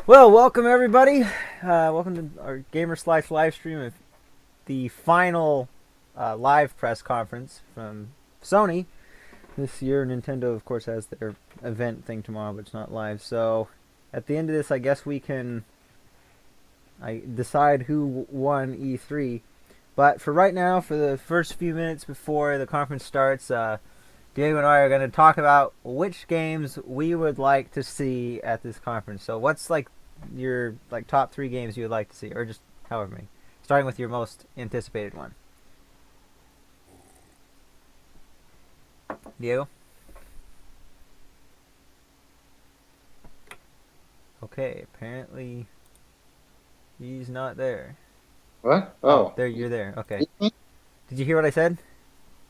Well, welcome everybody. Welcome to our GamerSlice live stream of the final live press conference from Sony. This year, Nintendo, of course, has their event thing tomorrow, but it's not live. So, at the end of this, I guess we can decide who won E3. But for right now, for the first few minutes before the conference starts, Diego and I are going to talk about which games we would like to see at this conference. So what's your top 3 games you would like to see, or just however many, starting with your most anticipated one. Diego? Okay, apparently he's not there. What? Oh. There, you're there. Okay. Did you hear what I said?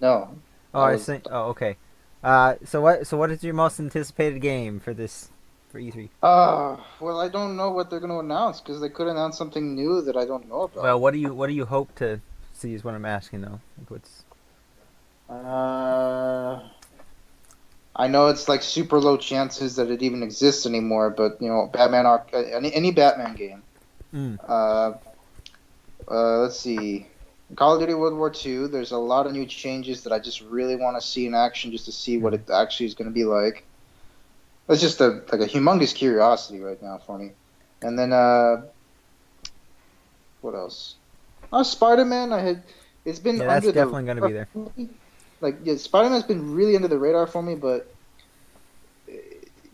No. Oh, okay. So what is your most anticipated game for E3? Well, I don't know what they're going to announce because they could announce something new that I don't know about. Well, what do you hope to see is what I'm asking though. I know it's like super low chances that it even exists anymore, but Batman any Batman game. Let's see. Call of Duty World War II, there's a lot of new changes that I just really want to see in action just to see what it actually is going to be like. It's just a humongous curiosity right now for me. And then, what else? Spider-Man, it's been that's under definitely going to be there. Spider-Man's been really under the radar for me, but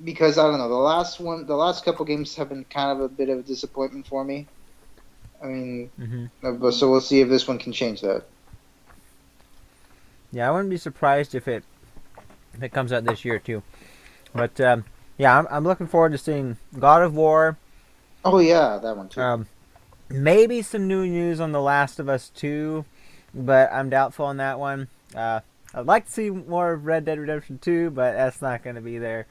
because, I don't know, the last couple games have been kind of a bit of a disappointment for me. I mean, so we'll see if this one can change that. Yeah, I wouldn't be surprised if it comes out this year too. But yeah, I'm looking forward to seeing God of War. Oh yeah, that one too. Maybe some new news on The Last of Us 2, but I'm doubtful on that one. I'd like to see more of Red Dead Redemption 2, but that's not going to be there.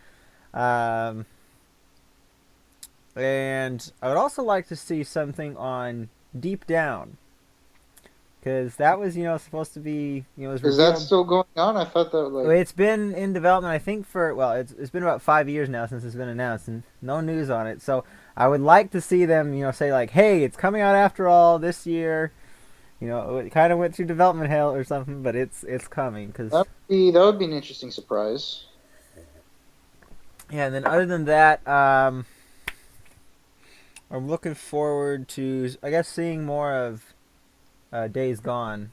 And I would also like to see something on Deep Down, because that was supposed to be Is that still going on? I thought that it's been in development, I think, for it's been about 5 years now since it's been announced, and no news on it. So I would like to see them say like, hey, it's coming out after all this year. It kind of went through development hell or something, but it's coming. that would be an interesting surprise. Yeah, and then other than that, I'm looking forward to, I guess, seeing more of Days Gone,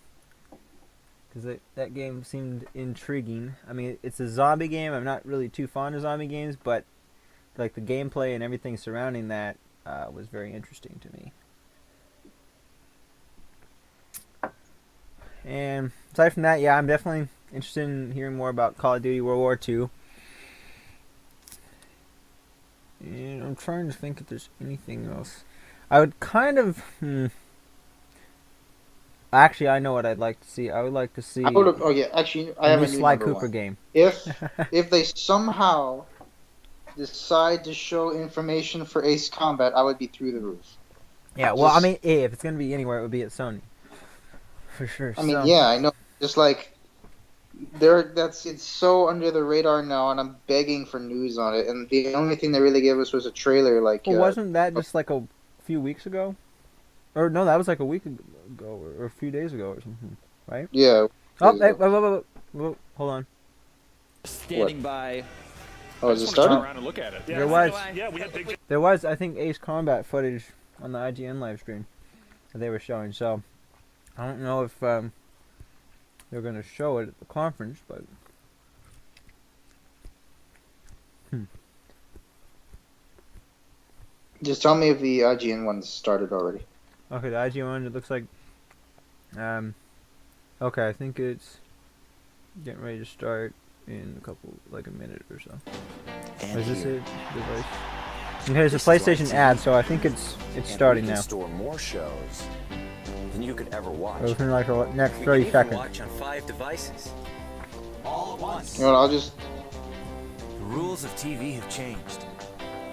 because that game seemed intriguing. I mean, it's a zombie game. I'm not really too fond of zombie games, but like the gameplay and everything surrounding that was very interesting to me. And aside from that, yeah, I'm definitely interested in hearing more about Call of Duty World War II. And I'm trying to think if there's anything else. I would kind of... Actually, I know what I'd like to see. I would like to see... I have a new Sly number Cooper one. game. If they somehow decide to show information for Ace Combat, I would be through the roof. Yeah, well, I mean, if it's going to be anywhere, it would be at Sony. For sure. I mean, yeah, I know. Just like... it's so under the radar now, and I'm begging for news on it. And the only thing they really gave us was a trailer. Well, wasn't that just like a few weeks ago? Or no, that was like a week ago or a few days ago or something, right? Yeah. Oh, hey, whoa, hold on. Standing by. Oh, is it starting? Around and look at it. Yeah, there was, I think, Ace Combat footage on the IGN live stream that they were showing. So I don't know if they're going to show it at the conference, but... Just tell me if the IGN one started already. Okay, the IGN one, it looks like... okay, I think it's getting ready to start in a minute or so. Is this it? Device? And here's a PlayStation ad, so I think it's starting now. Store more shows than you could ever watch. Within like the next 30 seconds. Watch on 5 devices. All at once. You know what, I'll just... The rules of TV have changed.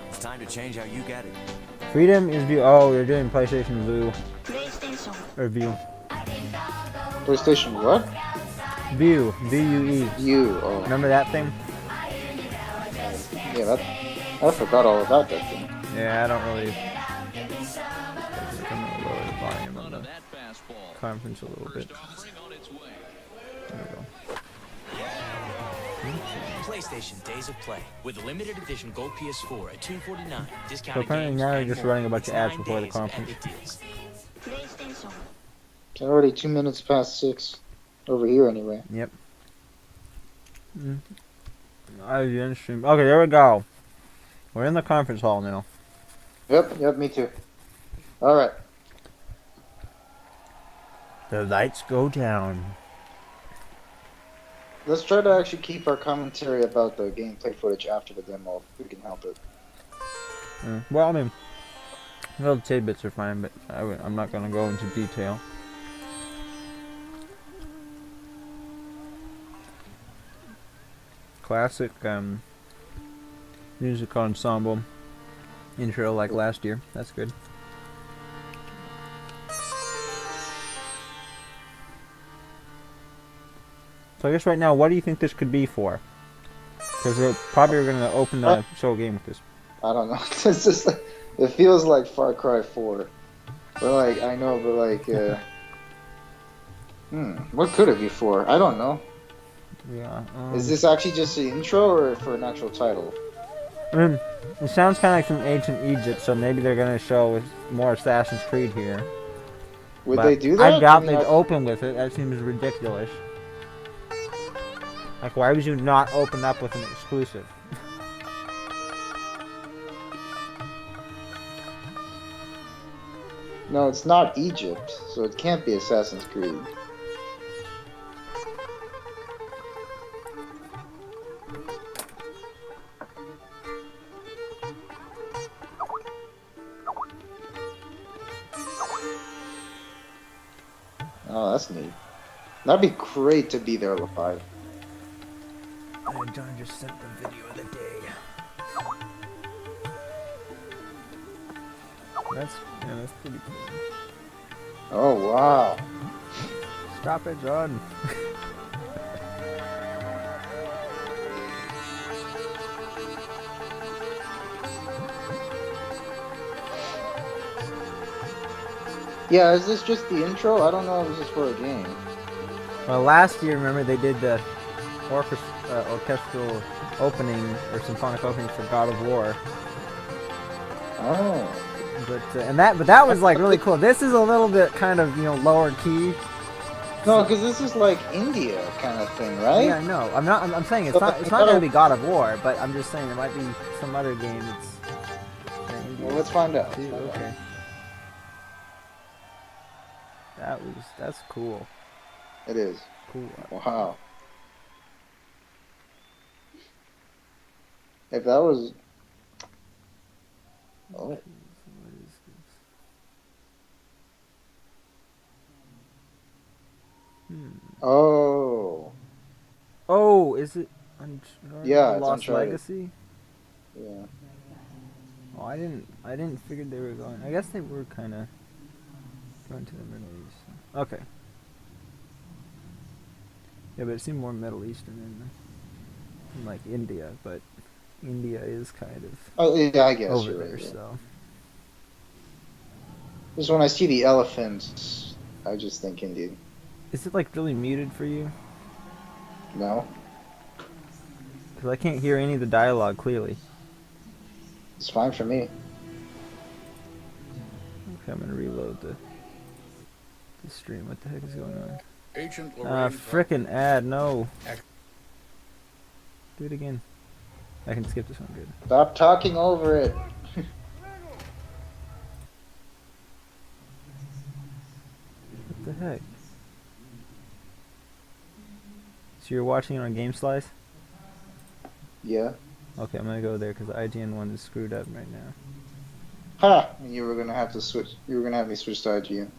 It's time to change how you get it. Freedom is view. Oh, we're doing PlayStation View. Or View. PlayStation what? View. V-U-E. View. Oh. Remember that thing? Yeah, I forgot all about that thing. Yeah, I don't really. I'm gonna lower the volume on the That fastball. conference a little bit. Offering on its way. There we go. PlayStation Days of Play with a limited edition gold PS4 at $249. So Discounted apparently games now they're and just more. running a bunch It's of ads 9 before the days of conference. epic deals. It's already 2 minutes past 6. Over here, anyway. Yep. Stream. Okay, there we go. We're in the conference hall now. Yep, me too. Alright. The lights go down. Let's try to actually keep our commentary about the gameplay footage after the demo, if we can help it. Well, I mean, little tidbits are fine, but I'm not going to go into detail. Classic music ensemble intro like last year. That's good. So I guess right now, what do you think this could be for? Because they're probably going to open the show game with this. I don't know. It's just like, it feels like Far Cry 4. But like, I know, but like, what could it be for? I don't know. Yeah. Is this actually just the intro or for an actual title? I mean, it sounds kind of like from ancient Egypt, so maybe they're going to show more Assassin's Creed here. Would But they do that? I doubt mean, they'd open with it. That seems ridiculous. Like, why would you not open up with an exclusive? No, it's not Egypt, so it can't be Assassin's Creed. Oh, that's neat. That'd be great to be there live. And John just sent the video of the day. That's pretty cool. Oh, wow. Stop it, John. Yeah, is this just the intro? I don't know if this is for a game. Well, last year, remember, they did the orchestral opening, or symphonic opening for God of War. Oh. But that was like really cool. This is a little bit kind of, lower key. No, because this is like India kind of thing, right? Yeah, no, I'm saying it's not going to be God of War, but I'm just saying there might be some other game that's. Well, let's find out. Dude, okay. That's cool. It is. Cool. Wow. If that was. Oh. What is this? Oh. Oh, is it? Yeah, it's Lost Uncharted. Legacy. Yeah. Oh, I didn't figure they were going. I guess they were kind of going to the Middle East. Okay. Yeah, but it seemed more Middle Eastern than like India, but India is kind of Oh, yeah, I guess over you're there, right. Yeah. so. Just when I see the elephants, I just think Indian. Is it like really muted for you? No? Because I can't hear any of the dialogue clearly. It's fine for me. Okay, I'm gonna reload the stream. What the heck is going on? Agent Lorraine Frickin' ad, no. Do it again. I can skip this one, good. Stop talking over it. What the heck? So you're watching it on GameSlice? Yeah. Okay, I'm gonna go there because the IGN one is screwed up right now. Ha! You were gonna have to switch. You were gonna have me switch to IGN.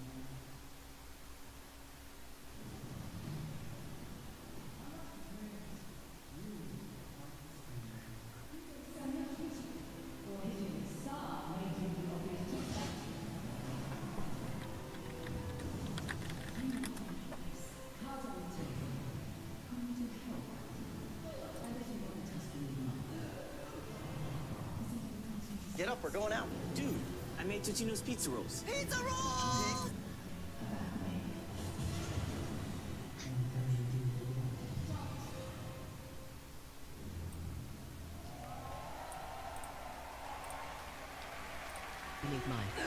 Get up, we're going out. Dude, I made Totino's pizza rolls. Pizza rolls!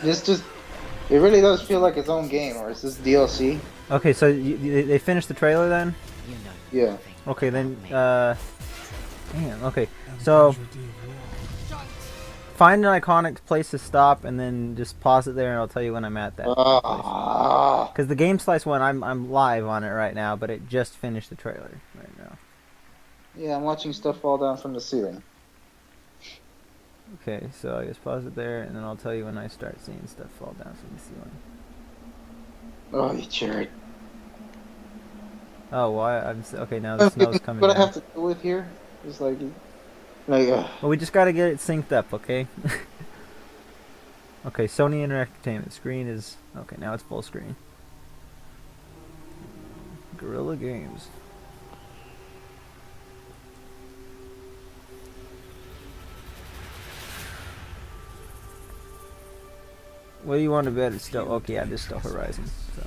This just, it really does feel like its own game, or is this DLC? Okay, so they finished the trailer then? Yeah. Okay, then, damn, okay. So, find an iconic place to stop and then just pause it there and I'll tell you when I'm at that place. Because the GameSlice one, I'm live on it right now, but it just finished the trailer right now. Yeah, I'm watching stuff fall down from the ceiling. Okay, so I guess pause it there and then I'll tell you when I start seeing stuff fall down from the ceiling. Oh, you jerk. Oh, why? Okay, now the snow's coming What down. I have to deal with here is like Well, we just gotta get it synced up, okay? Okay, Sony Entertainment screen is okay. Now it's full screen. Guerrilla Games. What do you want to bet? It's still okay. Yeah, this still Horizon. So.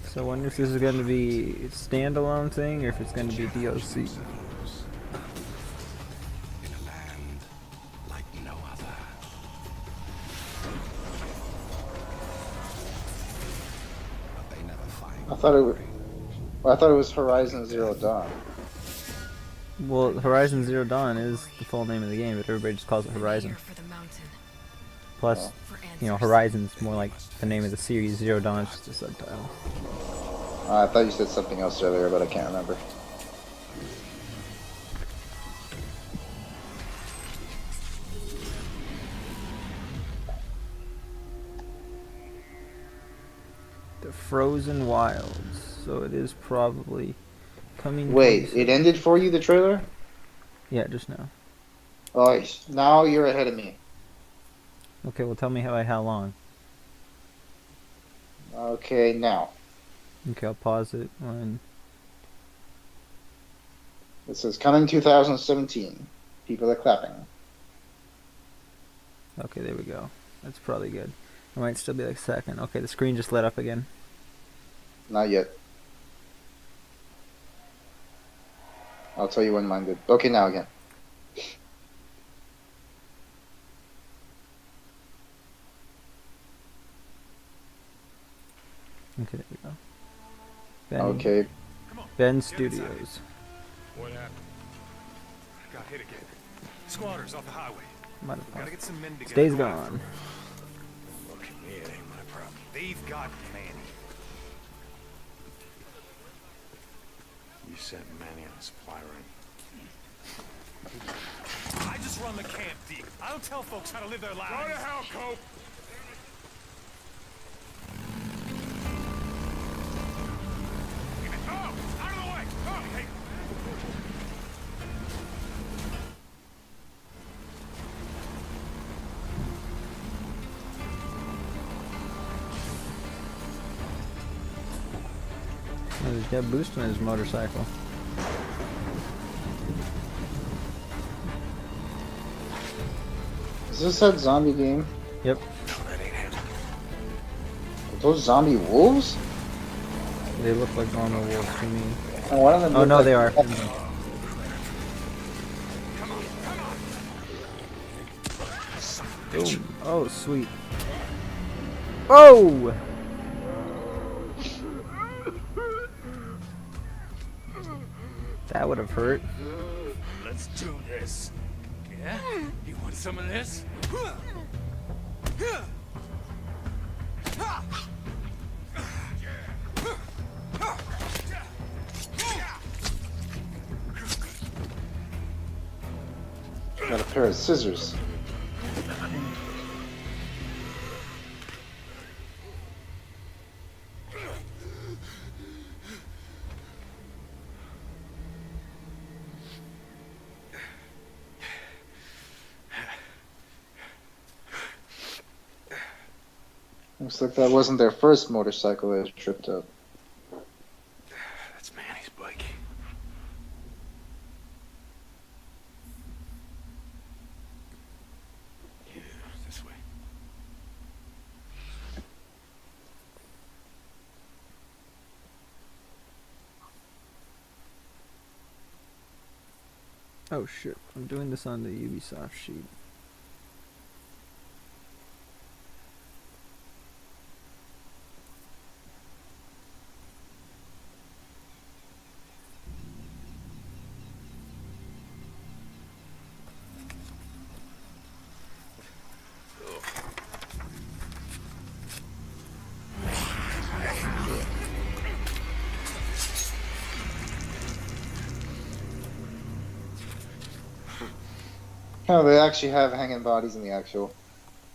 So I wonder if this is going to be a standalone thing or if it's going to be DLC. In a land like no other. But they never find. I thought it was Horizon Zero Dawn. Well, Horizon Zero Dawn is the full name of the game, but everybody just calls it Horizon. Plus, you know, Horizon's more like the name of the series. Zero Dawn is just a subtitle. I thought you said something else earlier, but I can't remember. The Frozen Wilds. So it is probably coming. Wait, it ended for you, the trailer? Yeah, just now. Oh, now you're ahead of me. Okay, well tell me how long. Okay, now. Okay, I'll pause it when. It says coming 2017. People are clapping. Okay, there we go. That's probably good. It might still be like a second. Okay, the screen just lit up again. Not yet. I'll tell you when mine did. Okay, now again. Okay, there we go. Ben, Okay. Ben Studios. What happened? Got hit again. Squatters off the highway. Might have Gotta paused. get some men together. Days gone. Look at me, it ain't my problem. They've got Manny. You sent Manny on a supply run. I just run the camp, Deke. I don't tell folks how to live their lives. Go to hell, Cope! Oh! Out of the way! Oh, hey! Oh, he's got a boost on his motorcycle. Is this that zombie game? Yep. Are those zombie wolves? They look like normal wolves to me. And one of them Oh looked no, like- they are. Boom. Oh, sweet. Oh! That would have hurt. Let's do this. Yeah? You want some of this? Got a pair of scissors. Looks like that wasn't their first motorcycle they tripped up. That's Manny's Oh shit, I'm doing this on the Ubisoft sheet. Oh, they actually have hanging bodies in the actual.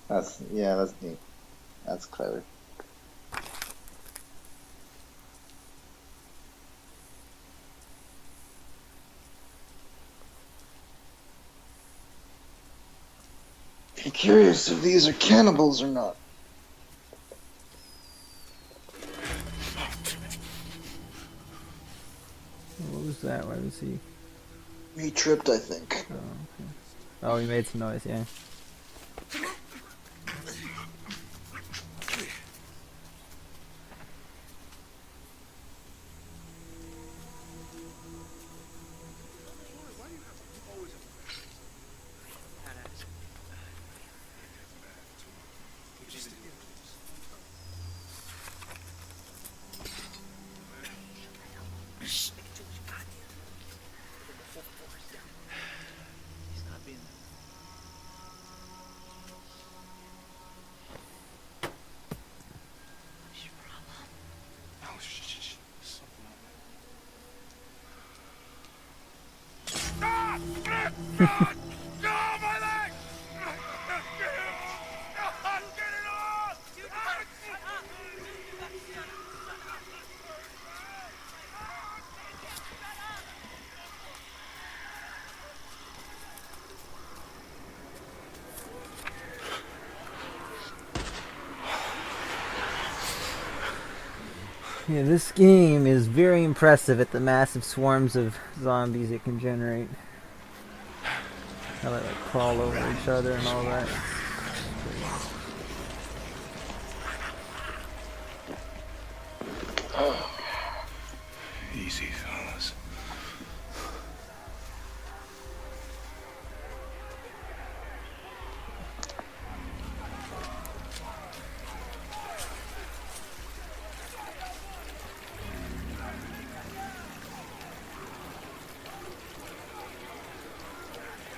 That's neat. That's clever. Be curious if these are cannibals or not. What was that? Why was he? He tripped, I think. Oh, okay. Oh, he made some noise, yeah. Oh, shh. No, my leg! Get it off! Yeah, this game is very impressive at the massive swarms of zombies it can generate. How they like crawl over each other and all that. Easy, fellas.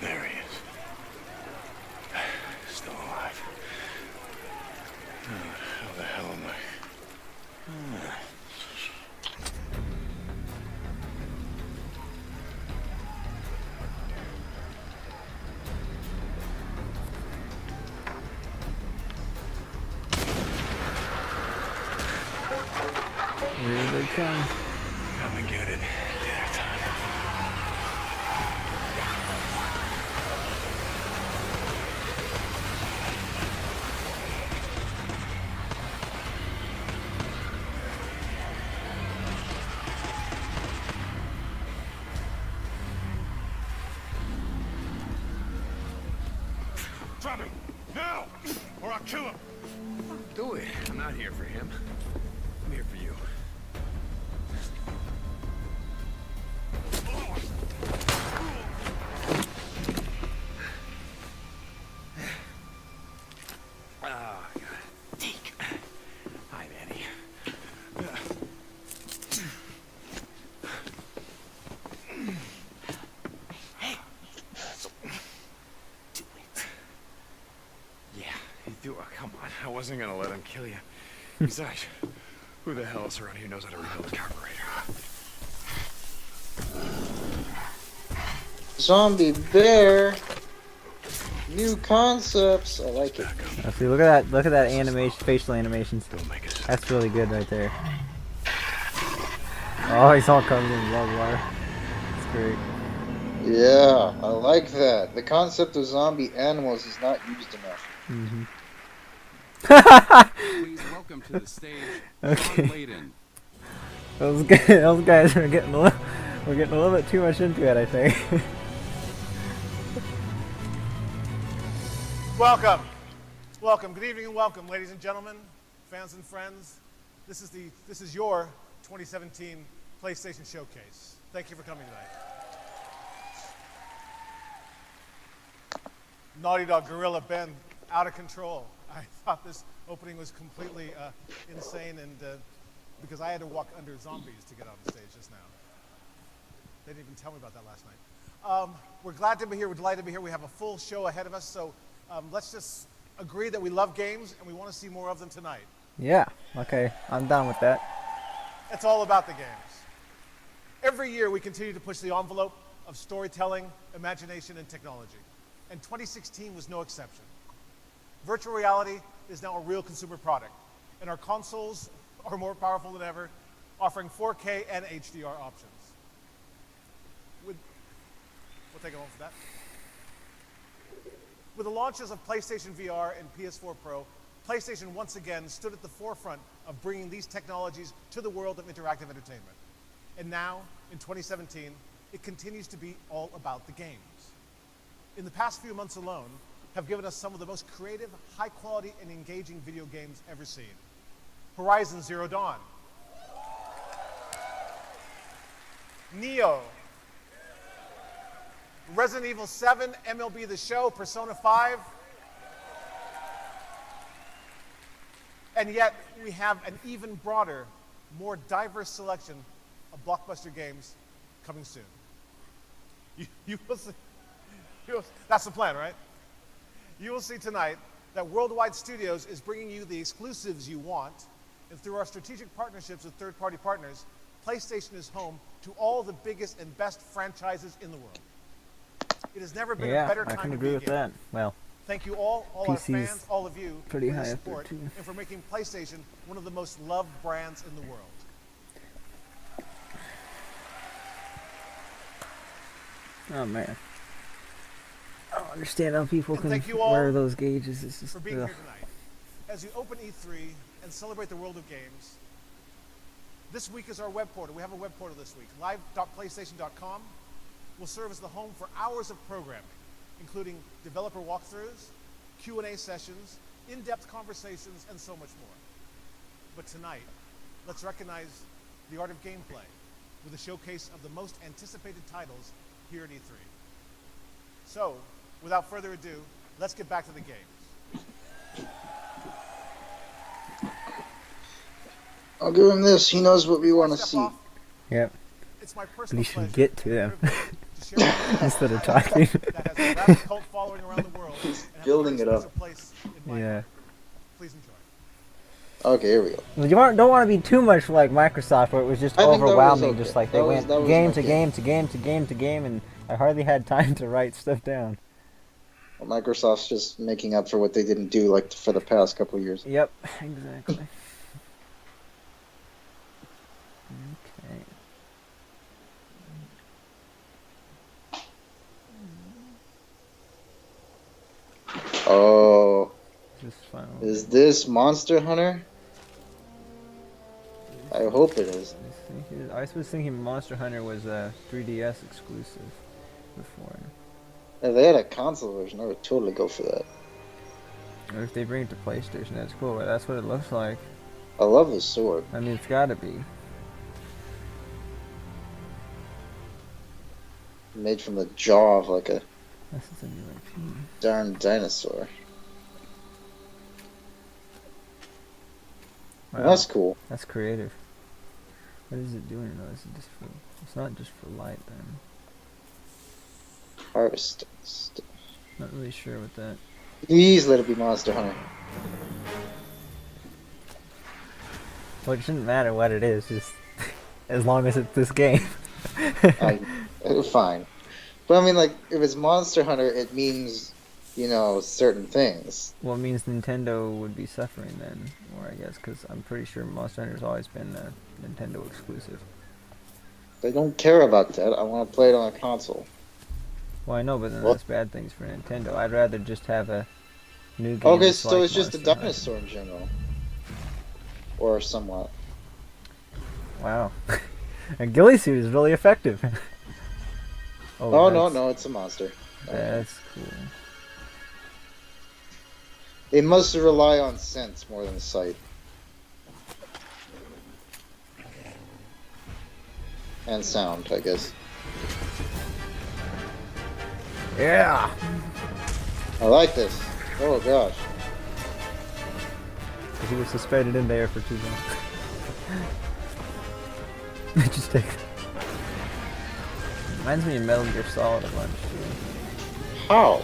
There he is. Still alive. How the hell am I? Here they come. Come and get it. Dinner time. Drop him! Now! Or I'll kill him! Do it. I'm not here for him. I'm here for you. Oh, God. Take. Hi, Manny. Hey. Do it. Yeah, you do it. Come on. I wasn't gonna let him kill you. Besides, who the hell else around here knows how to rebuild a carburetor? Zombie bear. New concepts. I like it. Oh, see, look at that! Look at that animation, facial animations. Don't make us. That's really good right there. Oh, he's all covered in blood water. That's great. Yeah, I like that. The concept of zombie animals is not used enough. Mm-hmm. Please welcome to the stage, Okay. John Layden. Those guys are getting we're getting a little bit too much into it, I think. Welcome. Welcome. Good evening and welcome, ladies and gentlemen, fans and friends. This is your 2017 PlayStation Showcase. Thank you for coming tonight. Naughty Dog Gorilla Ben out of control. I thought this opening was completely insane, and because I had to walk under zombies to get on the stage just now. They didn't even tell me about that last night. We're glad to be here. We're delighted to be here. We have a full show ahead of us, so let's just agree that we love games and we want to see more of them tonight. Yeah. Okay. I'm down with that. It's all about the games. Every year we continue to push the envelope of storytelling, imagination, and technology. And 2016 was no exception. Virtual reality is now a real consumer product, and our consoles are more powerful than ever, offering 4K and HDR options. We'll take it home for that. With the launches of PlayStation VR and PS4 Pro, PlayStation once again stood at the forefront of bringing these technologies to the world of interactive entertainment. And now, in 2017, it continues to be all about the games. In the past few months alone, have given us some of the most creative, high-quality, and engaging video games ever seen. Horizon Zero Dawn, Neo, Resident Evil 7, MLB The Show, Persona 5, and yet we have an even broader, more diverse selection of blockbuster games coming soon. You will see. That's the plan, right? You will see tonight that Worldwide Studios is bringing you the exclusives you want, and through our strategic partnerships with third-party partners, PlayStation is home to all the biggest and best franchises in the world. It has never been a better time I can to agree be a with gamer. that. Well, Thank you all our PC's fans, all of you, pretty for your high up there, support too. and for making PlayStation one of the most loved brands in the world. oh man. I don't understand how people And can thank you all wear those gauges. It's just for being ugh. here tonight. As you open E3 and celebrate the world of games, this week is our web portal. We have a web portal this week. live.playstation.com will serve as the home for hours of programming, including developer walkthroughs, Q&A sessions, in-depth conversations, and so much more. But tonight, let's recognize the art of gameplay with a showcase of the most anticipated titles here at E3. So, without further ado, let's get back to the games. I'll give him this. He knows what we want to Step see. off, Yep. it's my At personal least you pleasure get to them and privilege to share with you instead of a title talking. that has a rapid cult following around the world and has a building very it up. special place in my Yeah. heart. Please enjoy. Okay, here we go. Well, you don't want to be too much like Microsoft, where it was just I think that was overwhelming. okay. Just like they That was- went that was game okay. to game to game to game to game, and I hardly had time to write stuff down. Well, Microsoft's just making up for what they didn't do like for the past couple of years. Yep, exactly. Okay. Oh, Just final. is this Monster Hunter? I hope it is. I was thinking Monster Hunter was a 3DS exclusive before. If they had a console version, I would totally go for that. Or if they bring it to PlayStation, that's cool. But that's what it looks like. I love his sword. I mean, it's got to be. Made from the jaw of like a This is a new IP. darn dinosaur. Wow, That's cool. that's creative. What is it doing though? Is it just for? It's not just for light then. Harvest. Not really sure what that. Please let it be Monster Hunter. Well, it shouldn't matter what it is, just as long as it's this game. Fine. But I mean, like, if it's Monster Hunter, it means, you know, certain things. Well, it means Nintendo would be suffering then, or I guess, because I'm pretty sure Monster Hunter's always been a Nintendo exclusive. They don't care about that. I want to play it on a console. Well, I know, but then What? that's bad things for Nintendo. I'd rather just have a new game. Okay, that's so like it's just a Monster Hunter. dinosaur in general. Or somewhat. Wow. A ghillie suit is really effective. Oh, no, that's- no, it's a monster. That's cool. They must rely on sense more than sight. And sound, I guess. Yeah. I like this. Oh gosh. Because he was suspended in there for too long. Just take. Reminds me of Metal Gear Solid a bunch. How?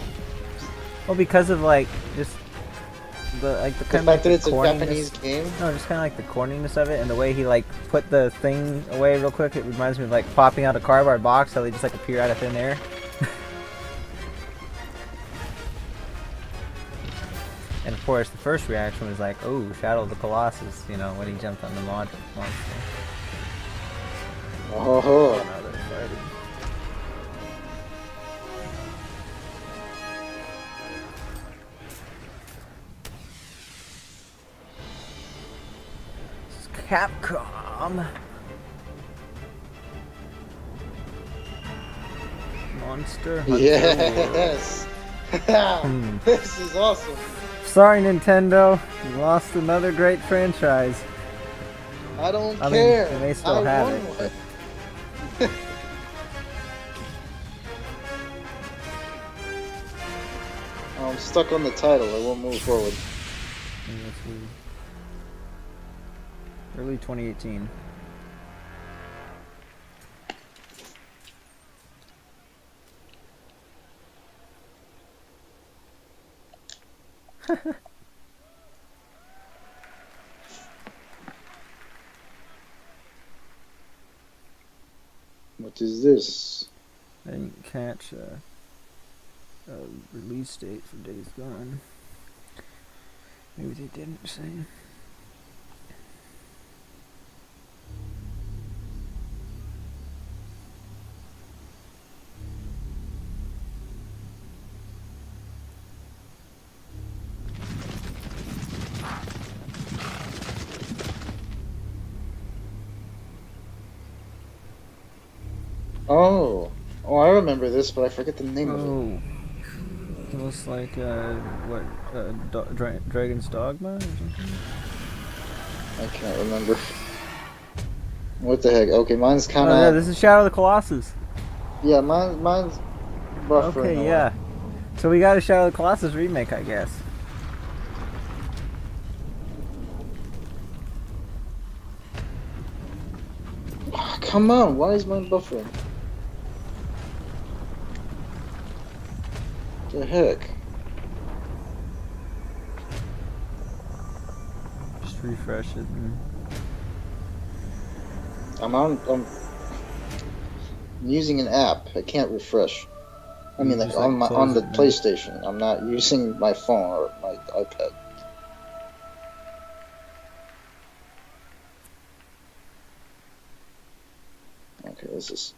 Well, because of like just the The kind fact of that it's a corniness- Japanese game? No, just kind of like the corniness of it and the way he like put the thing away real quick. It reminds me of like popping out a cardboard box, how they just like appear out of thin air. And of course, the first reaction was like, "Oh, Shadow of the Colossus!" You know, when he jumped on the monster. Oh. Another fighting. This is Capcom. Monster Hunter World. Yes. This is awesome. Sorry, Nintendo. You lost another great franchise. I don't I mean, care. they may still I have won it, one. but- I'm stuck on the title. I won't move forward. Early 2018. What is this? I didn't catch a release date for Days Gone. Maybe they didn't say. Oh. Oh, I remember this, but I forget the name of it. Oh. It looks like, what, Dragon's Dogma or something? I can't remember. What the heck? Okay, mine's kind Oh, yeah, of. this is Shadow of the Colossus. Yeah, mine's buffering. Okay, a yeah. So we got a Shadow of the Colossus remake, I guess. lot. Come on, why is mine buffering? The heck? Just refresh it. I'm using an app. I can't refresh. I mean, You like just, on close the it, man. PlayStation. I'm not using my phone or my iPad. Okay, this is.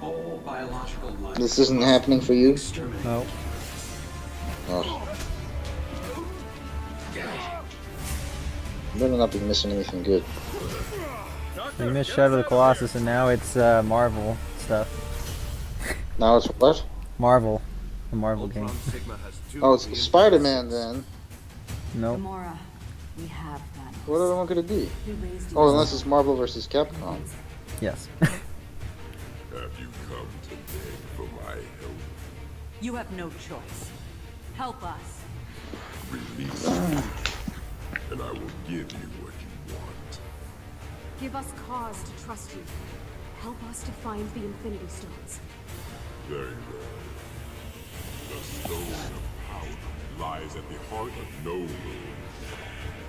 All biological life. This isn't happening for you? No. Oh. Better not be missing anything good. We missed Shadow of the Colossus and now it's Marvel stuff. Now it's what? Marvel. The Marvel game. Oh, it's Spider-Man then. Nope. Gamora, we have that. What am I gonna be? We raised Oh, you. unless it's Marvel versus Capcom. Yes. Have you come to beg for my help? You have no choice. Help us. Release me, and I will give you what you want. Give us cause to trust you. Help us to find the Infinity Stones. Very well. The stone of power lies at the heart of no room.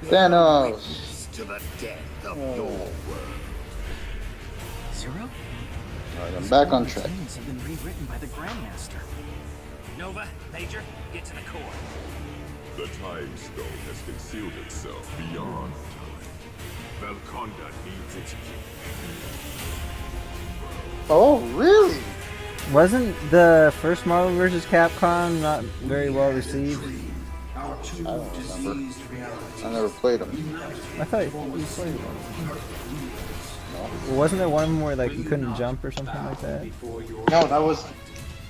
Thanos! To the death of your world. Zero? Alright, I'm back on track. Things have been rewritten by the Grandmaster. Nova, Pager, get to the core. The Time Stone has concealed itself beyond time. Valconda needs its key. Oh, really? Wasn't the first Marvel vs. Capcom not very well received? I don't remember. I never played them. I thought you played one. Well, wasn't there one of them where like you couldn't jump or something like that? No,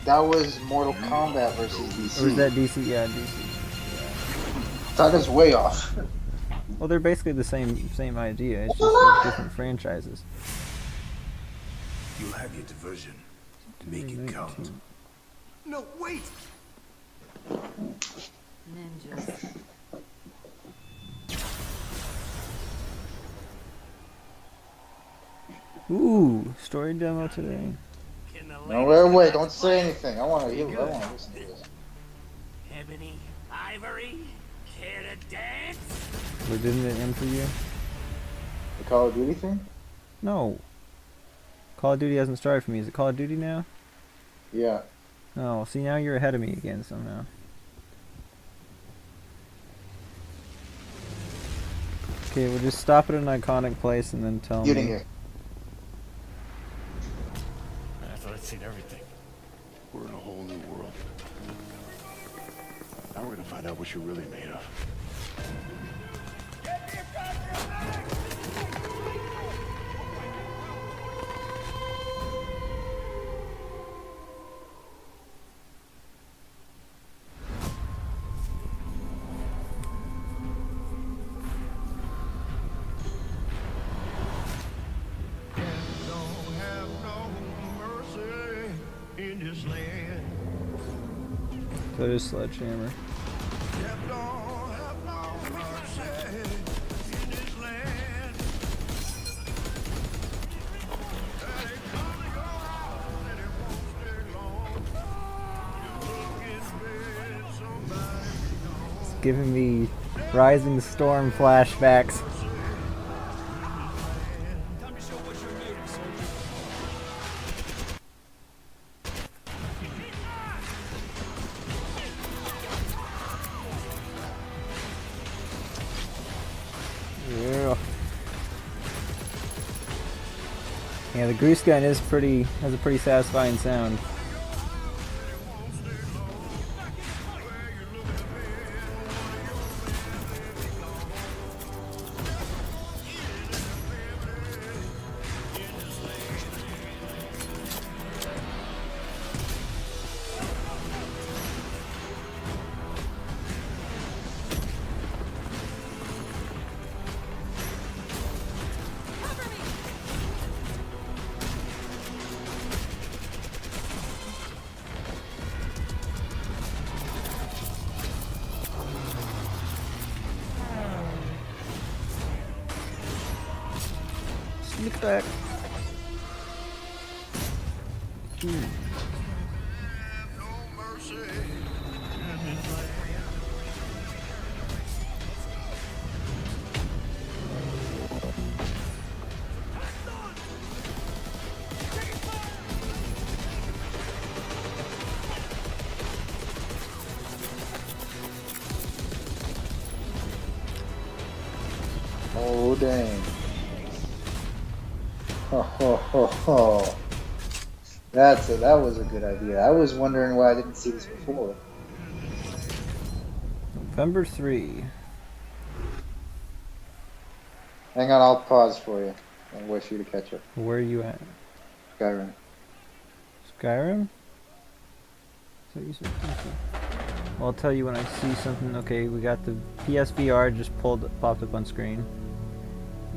that was Mortal Kombat versus DC. Or was that DC? Yeah, DC. That is way off. Well, they're basically the same idea. It's just different franchises. You'll have your diversion. Make it count. No, wait! Ninjas. Ooh, story demo today. Can the No, ladies wait, come don't out say to anything. I want to hear. I want to listen to this. play? Ebony, Ivory, care to dance? But didn't it end for you? The Call of Duty thing? No. Call of Duty hasn't started for me. Is it Call of Duty now? Yeah. Oh, see, now you're ahead of me again somehow. Okay, we'll just stop at an iconic place and then tell Getting me. here. I thought I'd seen everything. We're in a whole new world. Now we're gonna find out what you're really made of. So just Sledgehammer. It's giving me Rising Storm flashbacks. Yeah, the grease gun has a pretty satisfying sound. Sneak back. Oh dang. Oh. That was a good idea. I was wondering why I didn't see this before. November 3. Hang on, I'll pause for you. I'll wait for you to catch up. Where are you at? Skyrim. Skyrim? Is that what you said? Well, I'll tell you when I see something. Okay, we got the PSVR just popped up on screen.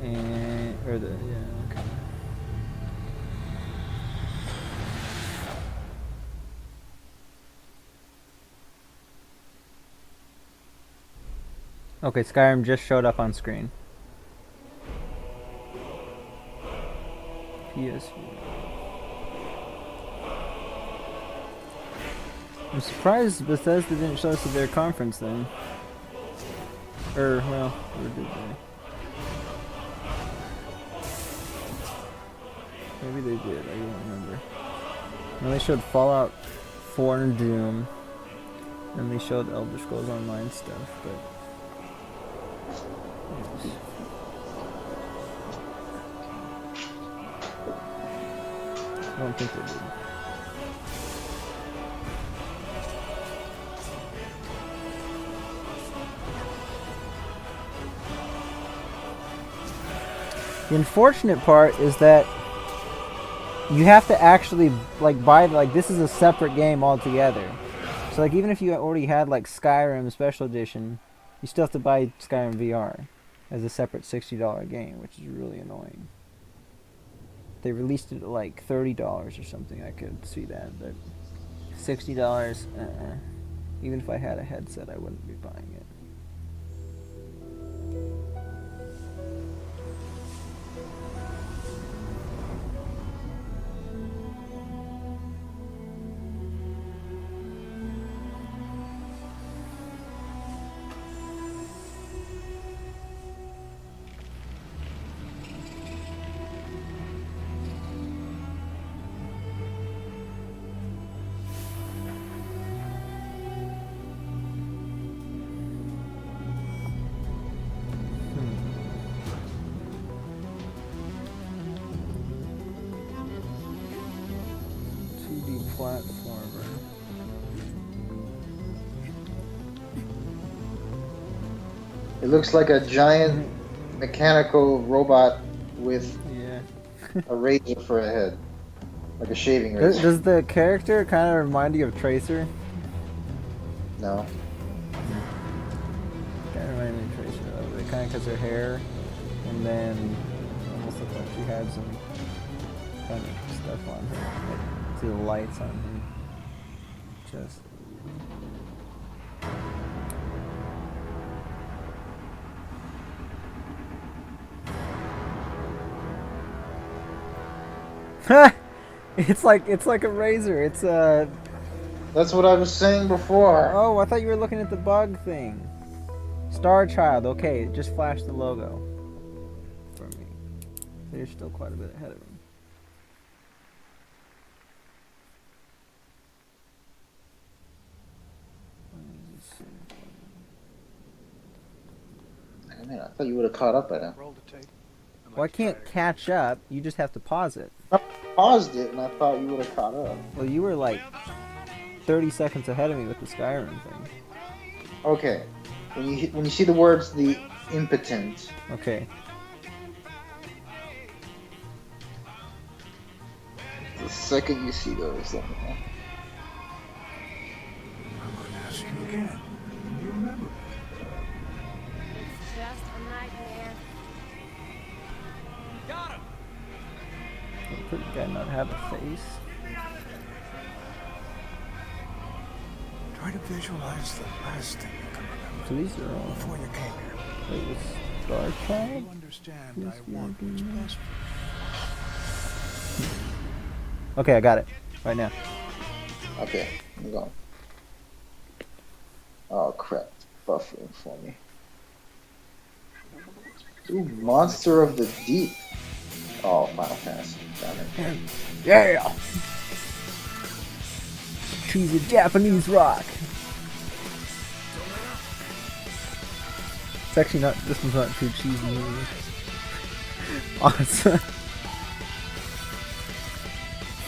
And, or the, yeah, okay. Okay, Skyrim just showed up on screen. PSVR. I'm surprised Bethesda didn't show us at their conference then. Well, or did they? Maybe they did, I don't remember. And they showed Fallout 4 and Doom. And they showed Elder Scrolls Online stuff, but... Yes. I don't think they did. The unfortunate part is that you have to actually buy this is a separate game altogether. So even if you already had Skyrim Special Edition, You still have to buy Skyrim VR as a separate $60 game, which is really annoying. They released it at like $30 or something. I could see that, but $60, even if I had a headset, I wouldn't be buying it. Platformer. It looks like a giant mechanical robot with a razor for a head. Like a shaving razor. Does the character kind of remind you of Tracer? No. Kind of reminded me of Tracer a little bit. Kind of because her hair, and then almost looked like she had some kind of stuff on her. Like, see the lights on her chest. It's like a razor. It's That's what I was saying before. Oh, I thought you were looking at the bug thing. Star Child. Okay, just flash the logo for me. So you're still quite a bit ahead of him. Man, I thought you would have caught up by now. Well, I can't catch up. You just have to pause it. I paused it, and I thought you would have caught up. Well, you were like 30 seconds ahead of me with the Skyrim thing. Okay. When you see the words "the impotent." Okay. The second you see those, let me know. I'm going to ask you again. You remember? Just a nightmare. Got him! Could the guy not have a face? Try to visualize the last thing you can remember. So these are all Before you came here. Wait, was Star Child? You understand I want what's best. Okay, I got it. Right now. Okay, I'm going. Oh crap, buffering for me. Ooh, Monster of the Deep. Oh, Final Fantasy. Damn it. Yeah! She's a Japanese rock. It's actually not, this one's not too cheesy. Awesome.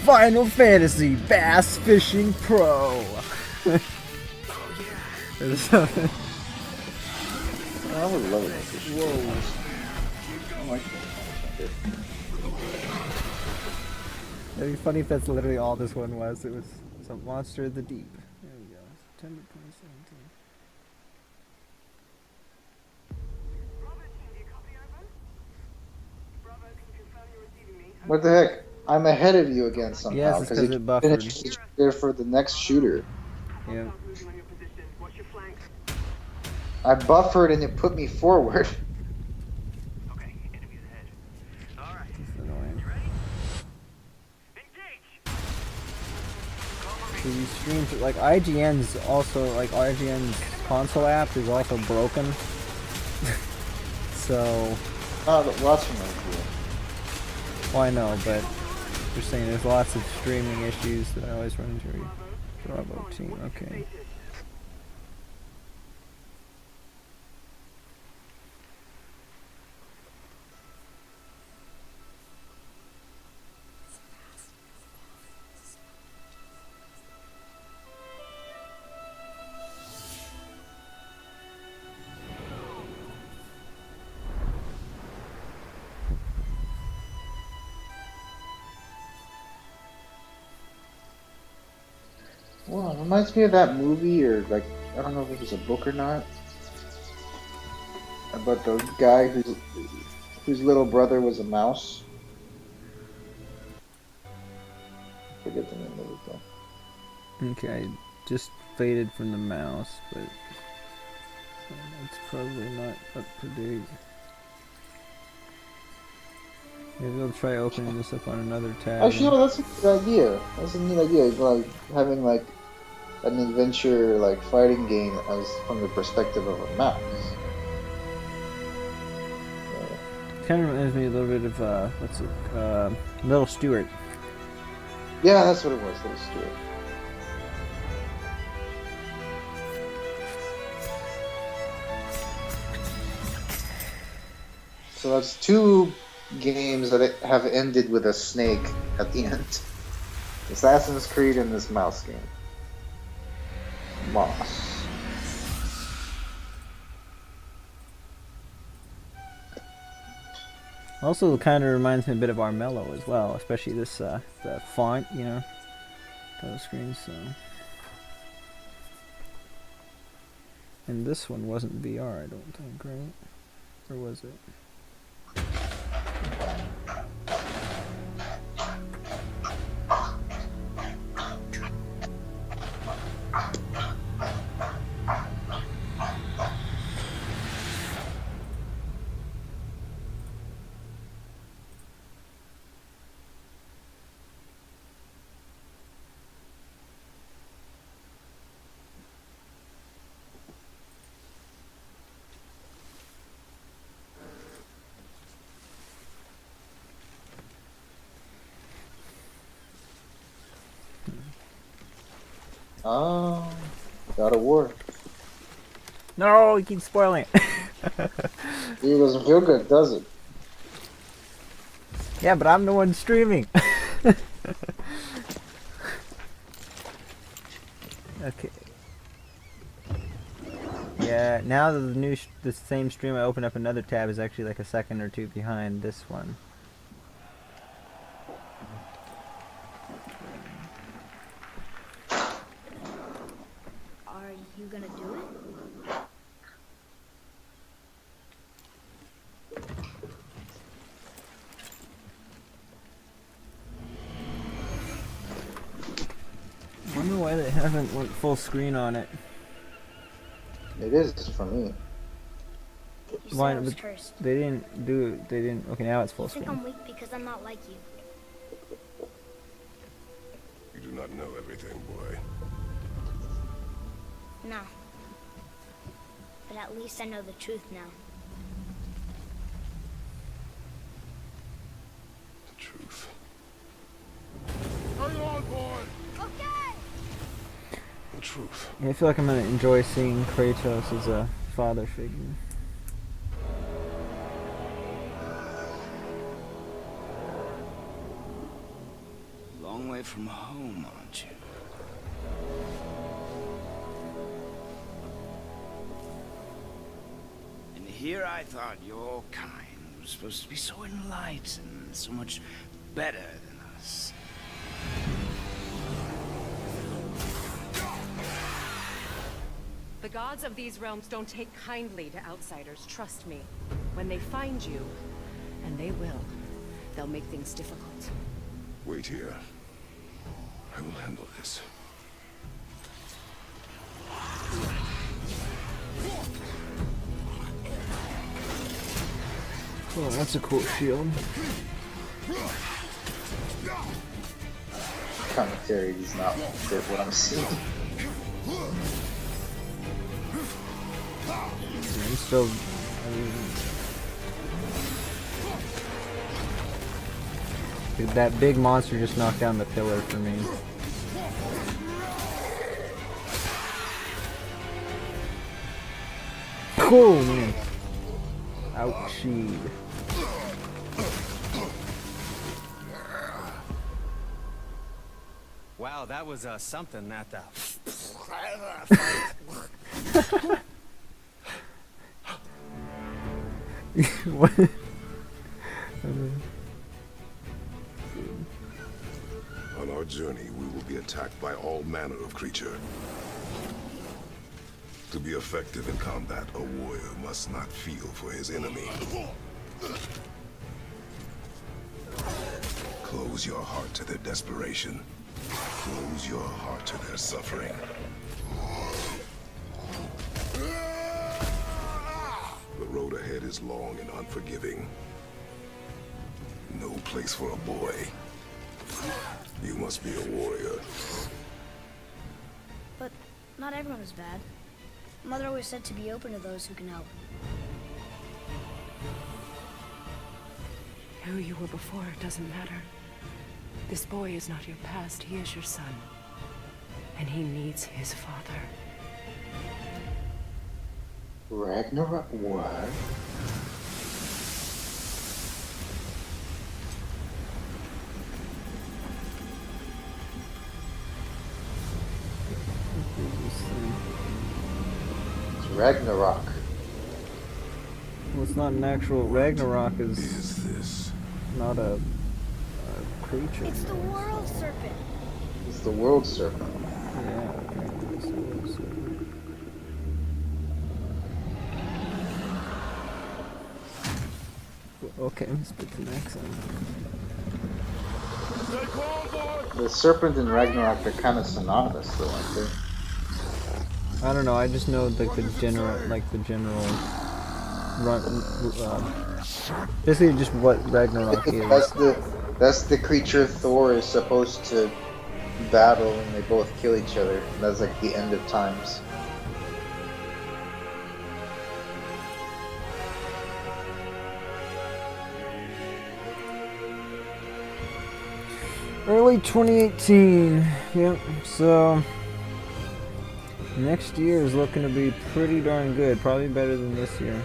Final Fantasy Bass Fishing Pro. There's something. I would love it. Whoa. I like that. It'd be funny if that's literally all this one was. It was some Monster of the Deep. There we go. September 2017. What the heck? I'm ahead of you again somehow. Yes, it's 'cause it buffered. Finished there for the next shooter. Yeah. I buffered and it put me forward. It's annoying. So these streams, like IGN's also, like IGN's console app is also broken. So. Not watching it here. Well, I know, but just saying there's lots of streaming issues that I always run into. Bravo team, okay. Well, it reminds me of that movie, or like, I don't know if it was a book or not. about the guy whose little brother was a mouse. Forget the name of it though. Okay, I just faded from the mouse, but it's probably not up to date. Maybe I'll try opening this up on another tab. Actually, no, that's a good idea. That's a neat idea. Like having like an adventure, like fighting game, as from the perspective of a mouse. Kind of reminds me a little bit of what's it? Little Stewart. Yeah, that's what it was. Little Stewart. So that's two games that have ended with a snake at the end. Assassin's Creed and this mouse game. Moss. Also, kind of reminds me a bit of Armello as well, especially this the font, you know, title screen. So, and this one wasn't VR, I don't think, right? Or was it? Oh, God of War. No, you keep spoiling it. It doesn't feel good, does it? Yeah, but I'm the one streaming. Okay. Yeah, now that the same stream I open up another tab is actually like a second or two behind this one. Are you gonna do it? I wonder why they haven't went full screen on it. It is for me. You said Why? I was But cursed. they didn't do it. They didn't. Okay, now it's full You think screen. I'm weak because I'm not like you. You do not know everything, boy. No. But at least I know the truth now. The truth. Hang on, boy. Okay! The truth. Yeah, I feel like I'm gonna enjoy seeing Kratos as a father figure. Long way from home, aren't you? And here I thought your kind was supposed to be so enlightened, so much better than us. The gods of these realms don't take kindly to outsiders, trust me. When they find you, and they will, they'll make things difficult. Wait here. I will handle this. Oh, that's a cool shield. Commentary does not fit what I'm seeing. I'm still. Dude, that big monster just knocked down the pillar for me. Oh man. Ouchie. Wow, that was something that What? On our journey, we will be attacked by all manner of creature. To be effective in combat, a warrior must not feel for his enemy. Close your heart to their desperation. Close your heart to their suffering. The road ahead is long and unforgiving. No place for a boy. You must be a warrior. But not everyone is bad. Mother always said to be open to those who can help. Who you were before doesn't matter. This boy is not your past, he is your son. And he needs his father. Ragnarok what? It's Ragnarok. Well, it's not an actual Ragnarok. Is this Not a creature. It's the world serpent. It's the world serpent. Yeah, apparently it's the world serpent. Okay, let's put the next one. The serpent and Ragnarok are kind of synonymous, though, aren't they? I don't know. I just know like the general run. Basically, just what Ragnarok is. That's the creature Thor is supposed to battle, and they both kill each other. And that's like the end of times. Early 2018. Yep. So next year is looking to be pretty darn good. Probably better than this year.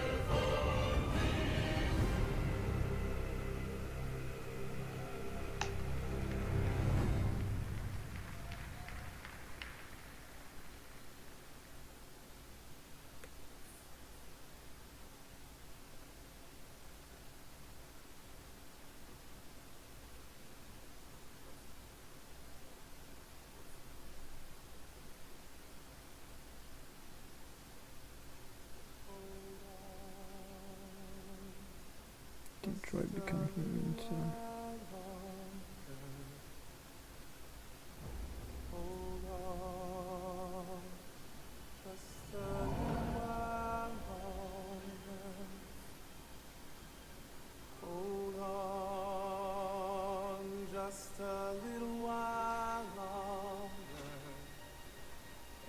Detroit becomes into. Just a little while longer.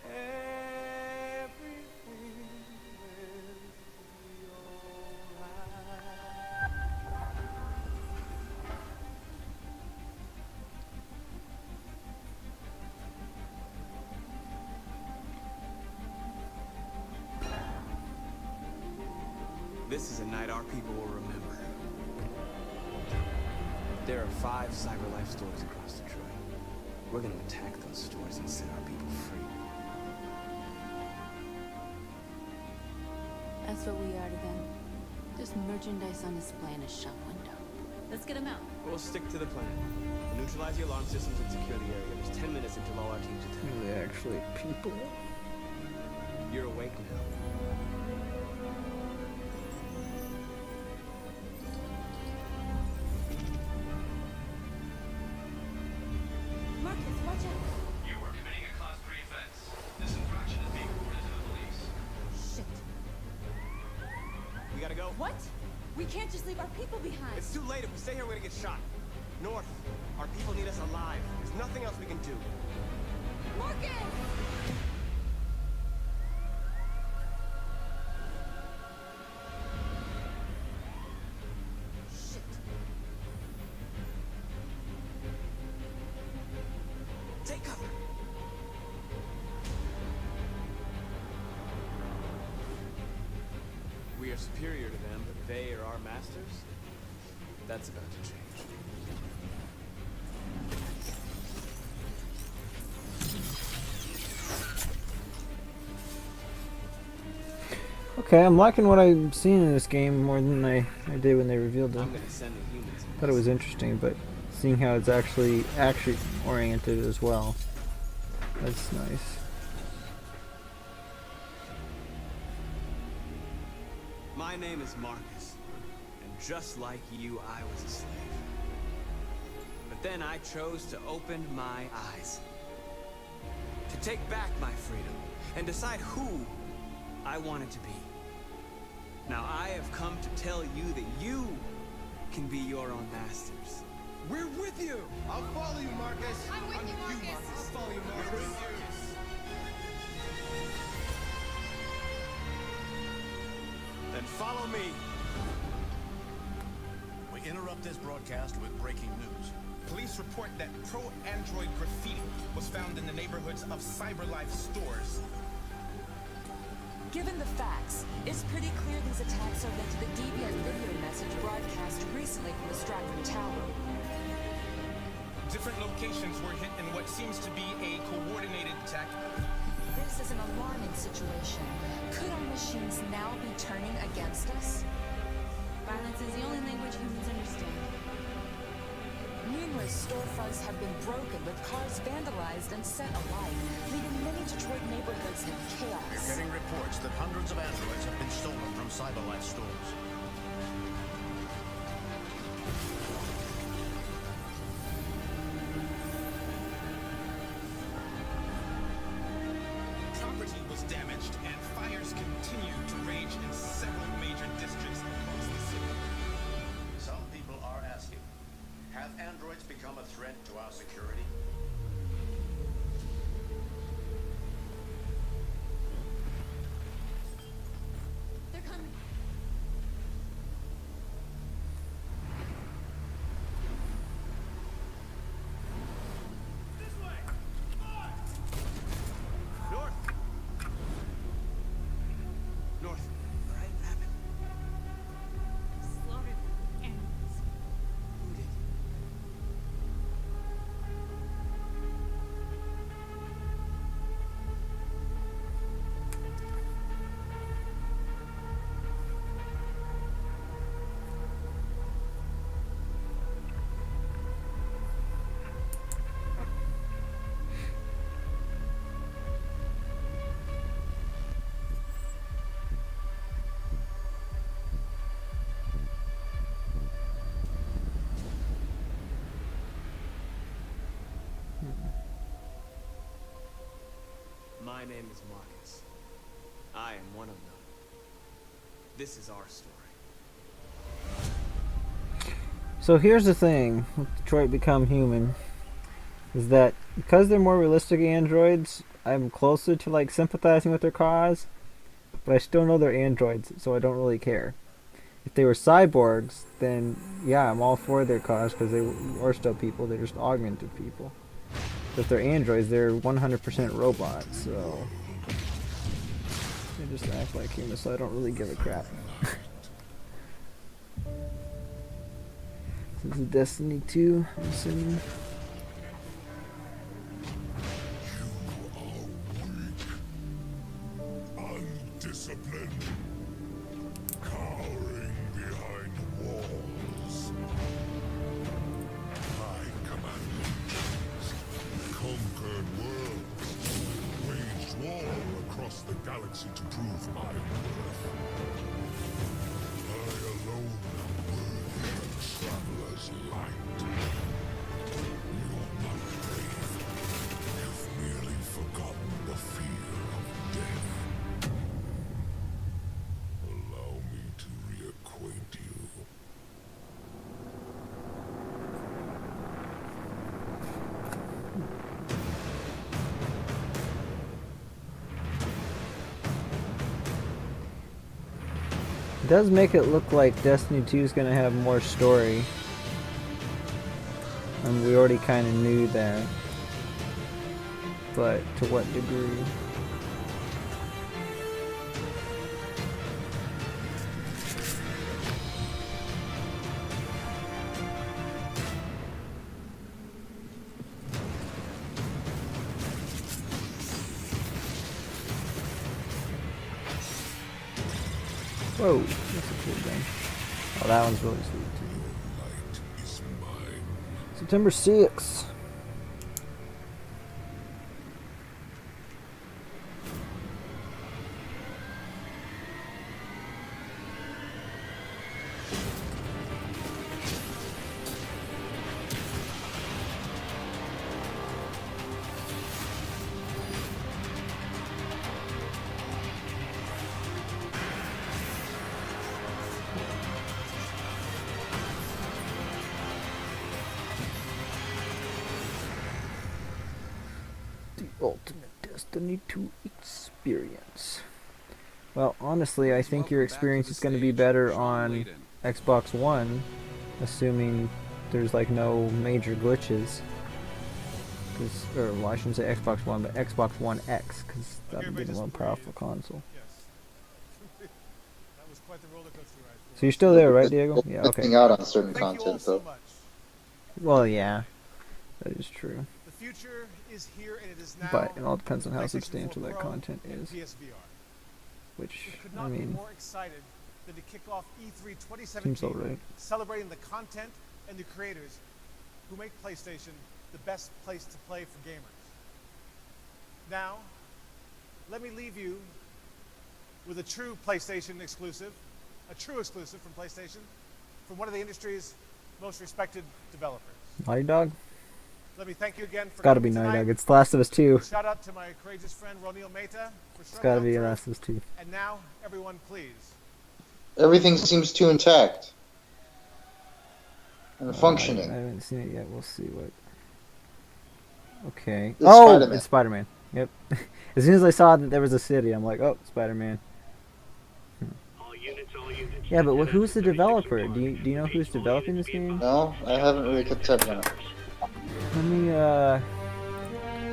Everything will be This is a night our people will remember. There are 5 CyberLife stores across Detroit. We're gonna attack those stores and set our people free. That's what we are to them. Just merchandise on display in a shop window. Let's get them out. We'll stick to the plan. Neutralize the alarm systems and secure the area. There's 10 minutes until all our teams attack. Are they actually people? You're awake now. Marcus, watch out! You are committing a Class 3 offense. This infraction is being reported to the police. Shit. We gotta go. What? We can't just leave our people behind. It's too late. If we stay here, we're gonna get shot. North. Our people need us alive. There's nothing else we can do. Marcus! Take cover. We are superior to them, but they are our masters. That's about to change. Okay, I'm liking what I'm seeing in this game more than I did when they revealed it. I'm gonna send the humans. Thought it was interesting, but seeing how it's actually action oriented as well, that's nice. My name is Marcus, and just like you, I was a slave. But then I chose to open my eyes, to take back my freedom, and decide who I wanted to be. Now I have come to tell you that you can be your own masters. We're with you! I'll follow you, Marcus! I'm with you, Marcus. I'll follow you, Marcus! Then follow me. We interrupt this broadcast with breaking news. Police report that pro-Android graffiti was found in the neighborhoods of CyberLife stores. Given the facts, it's pretty clear these attacks are linked to the deviant video message broadcast recently from the Stratford Tower. Different locations were hit in what seems to be a coordinated attack. This is an alarming situation. Could our machines now be turning against us? Violence is the only language humans understand. Numerous storefronts have been broken, with cars vandalized and set alight, leaving many Detroit neighborhoods in chaos. We're getting reports that hundreds of androids have been stolen from CyberLife stores. Property was damaged, and fires continue to rage in several major districts across the city. Some people are asking, have androids become a threat to our security? They're coming. North. North. All right, what happened? Slaughtered animals. Who did? My name is Marcus. I am one of them. This is our story. So here's the thing with Detroit Become Human, is that because they're more realistic androids, I'm closer to like sympathizing with their cause, but I still know they're androids, so I don't really care. If they were cyborgs, then yeah, I'm all for their cause because they are still people, they're just augmented people. But if they're androids, they're 100% robots, so they just act like humans, so I don't really give a crap. This is Destiny 2, I'm assuming. Undisciplined, cowering behind walls. My commanders conquered worlds, waged war across the galaxy to prove my worth. I alone am worthy of traveler's light. You're not brave. You've merely forgotten the fear of death. Allow me to reacquaint you. It does make it look like Destiny 2 is going to have more story. And we already kind of knew that. But to what degree? Whoa, that's a cool game. Oh, that one's really sweet too. September 6th. ultimate Destiny 2 experience. Well, honestly, I think your experience is going to be better on Xbox One, assuming there's like no major glitches. Or well, I shouldn't say Xbox One, but Xbox One X, because that would be the more powerful console. That was quite the roller coaster ride. So you're still there, right, Diego? Yeah, okay. Missing out on certain content, though. Well, yeah, that is true. The future is here, and it is now. But it all depends on how substantial that content is. Which, we could I not be mean, more excited than to kick off E3 2017, seems alright. celebrating the content and the creators who make PlayStation the best place to play for gamers. Now, let me leave you with a true PlayStation exclusive, a true exclusive from PlayStation, from one of the industry's most respected developers. Naughty Dog? Let me thank you again for It's gotta be coming Naughty tonight. Dog. It's The Last of Us 2. Shout out to my courageous friend Ronil Mehta for It's showing gotta up be The through. Last of Us 2. And now, everyone, please. Everything seems too intact and I functioning. haven't seen it yet. We'll see what. Okay. It's Oh, Spider-Man. it's Spider-Man. Yep. As soon as I saw that there was a city, I'm like, oh, Spider-Man. Yeah, but who's the developer? Do you know who's developing this game? No, I haven't really kept tabs on it. Let me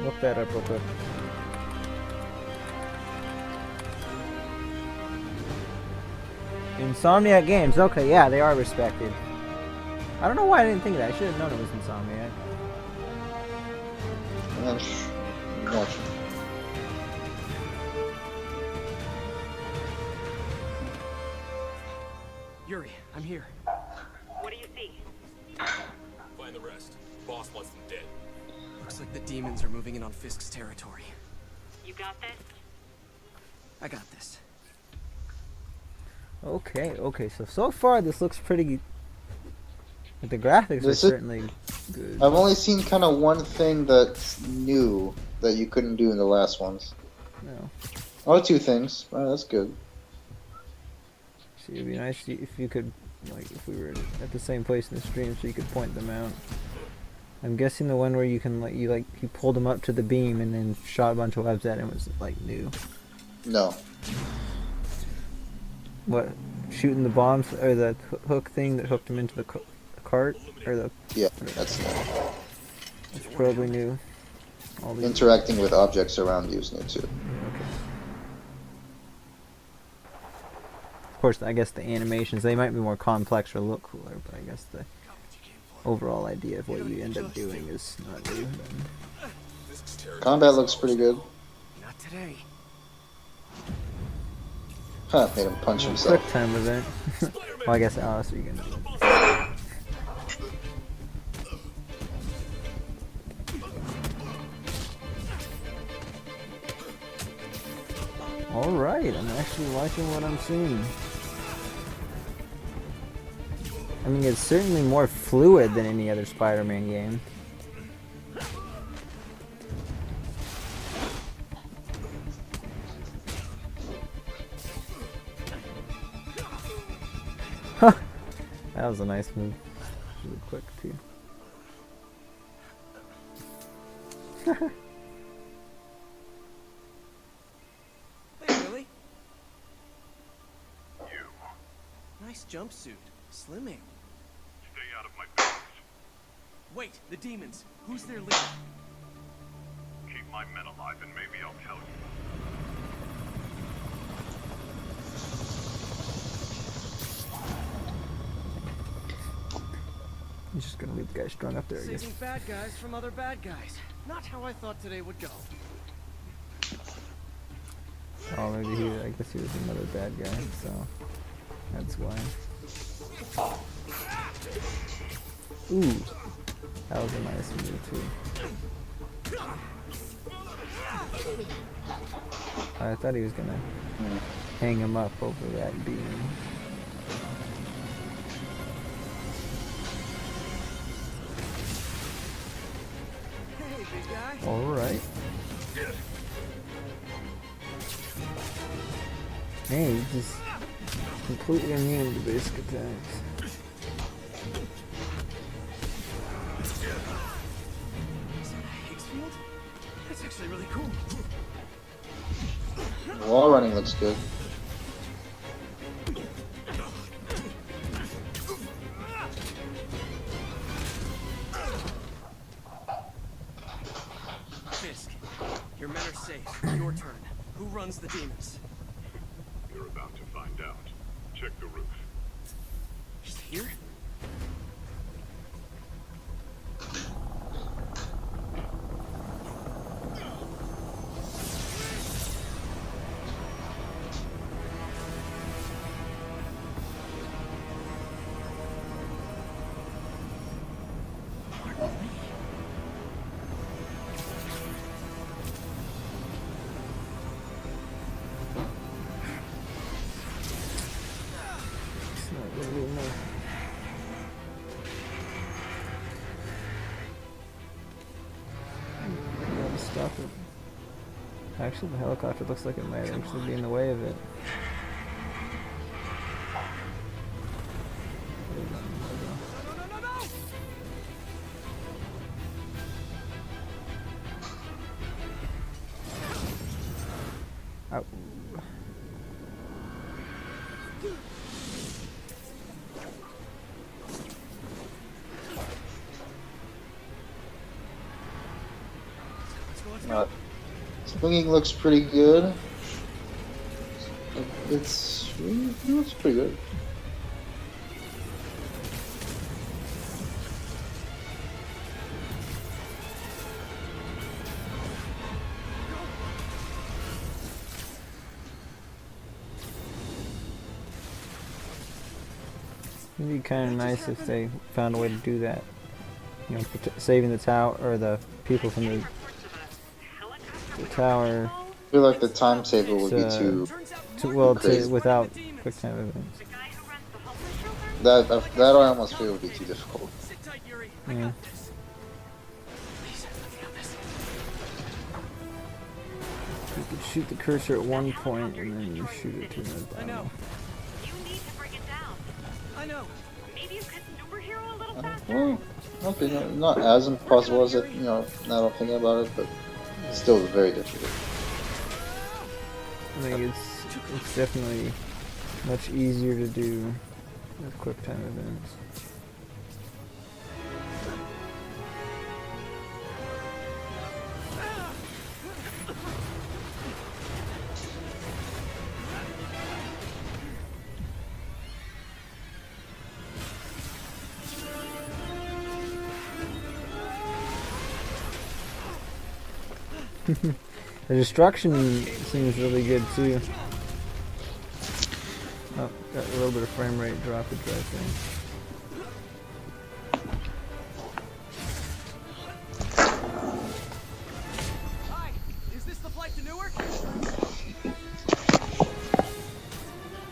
look that up real quick. Insomniac Games. Okay, yeah, they are respected. I don't know why I didn't think of that. I should have known it was Insomniac. Watch. Yuri, I'm here. What do you see? Find the rest. Boss wants them dead. Looks like the demons are moving in on Fisk's territory. You got this? I got this. Okay, so far this looks pretty. The graphics are certainly good. I've only seen kind of one thing that's new that you couldn't do in the last ones. No. Oh, two things. Oh, that's good. See, it'd be nice if you could, like, if we were at the same place in the stream, so you could point them out. I'm guessing the one where you can, like, you pulled them up to the beam and then shot a bunch of webs at it was like new. No. What? Shooting the bombs or the hook thing that hooked him into the cart or the? Yeah, that's new. It's probably new. All these. Interacting with objects around you is new too. Okay. Of course, I guess the animations, they might be more complex or look cooler, but I guess the overall idea of what you end up doing is not new. Combat looks pretty good. Not today. Huh, made him punch himself. Quick time event. Well, I guess Alice, are you gonna do it? Alright, I'm actually liking what I'm seeing. I mean, it's certainly more fluid than any other Spider-Man game. That was a nice move. Really quick, too. Hey, Billy. Nice jumpsuit. Slimming. Stay out of my business. Wait, the demons. Who's their leader? Keep my men alive and maybe I'll tell you. I'm just gonna leave the guy strung up there, I guess. Saving bad guys from other bad guys. Not how I thought today would go. Oh, maybe I guess he was another bad guy, so that's why. Ooh, that was a nice move too. I thought he was gonna hang him up over that beam. Hey, big guy. All right. Hey, he's just completely immune to basic attacks. Higgsfield? That's actually really cool. Wall running looks good. Fisk, your men are safe. Your turn. Who runs the demons? You're about to find out. Check the roof. He's here? Stop it. Actually, the helicopter looks like it might actually be in the way of it. Ow. Swinging looks pretty good. It looks pretty good. It'd be kind of nice if they found a way to do that. You know, saving the tower or the people from the tower. I feel like the time saver would be too crazy. Without quick time events. That I almost feel would be too difficult. Yeah. You could shoot the cursor at one point and then you shoot it to another. I know. You need to bring it down. I know. Maybe you could superhero a little faster. Well, okay, not as impossible as it, now that I'm thinking about it, but it's still very difficult. I think it's definitely much easier to do with quick time events. The destruction seems really good too. Oh, got a little bit of frame rate droppage right there. Hi, is this the flight to Newark? I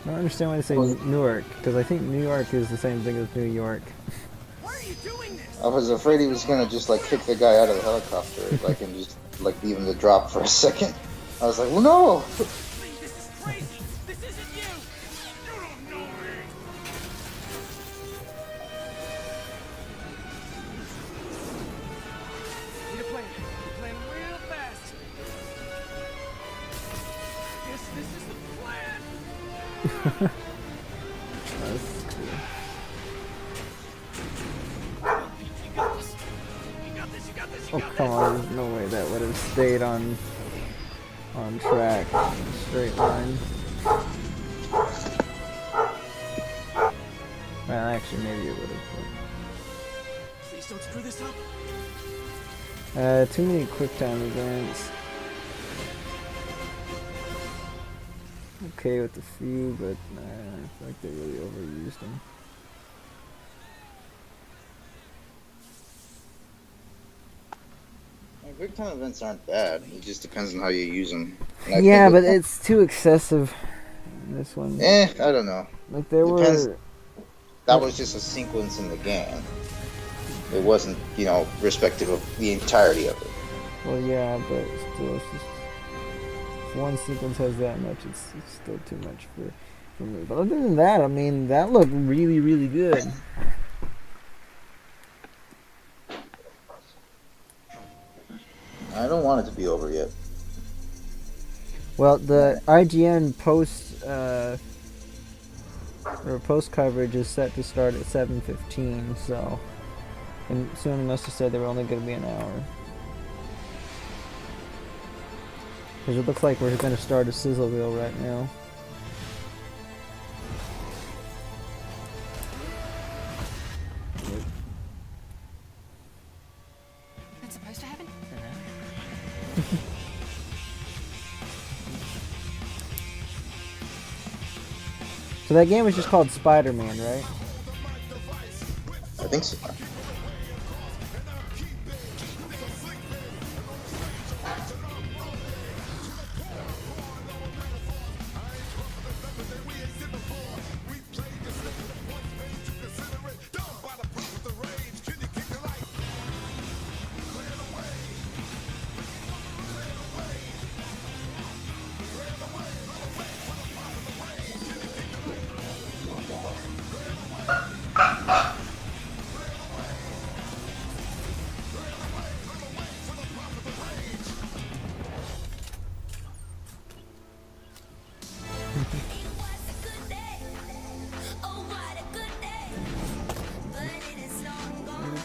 don't understand why they say Newark, because I think New York is the same thing as New York. Why are you doing this? I was afraid he was gonna just like kick the guy out of the helicopter, like, and just like leave him to drop for a second. I was like, well, no. This is crazy. This isn't you. You don't know me. Need a plan. Plan real fast. Guess this is the plan. That's cool. You got this. You got this. You got this. You Oh got come this. on, there's no way that would have stayed on track, in a straight line. Well, actually, maybe it would have. Please don't screw this up. Too many quick time events. Okay with the few, but I feel like they really overused them. Quick time events aren't bad. It just depends on how you use them. Yeah, but it's too excessive. This one. I don't know. Like there Depends. were. That was just a sequence in the game. It wasn't, respective of the entirety of it. Well, yeah, but still, it's just if one sequence has that much, it's still too much for me. But other than that, I mean, that looked really, really good. I don't want it to be over yet. Well, the IGN post coverage is set to start at 7:15, so and soon must have said they were only going to be an hour. Because it looks like we're going to start a sizzle reel right now. That's supposed to happen? So that game was just called Spider-Man, right? I think so.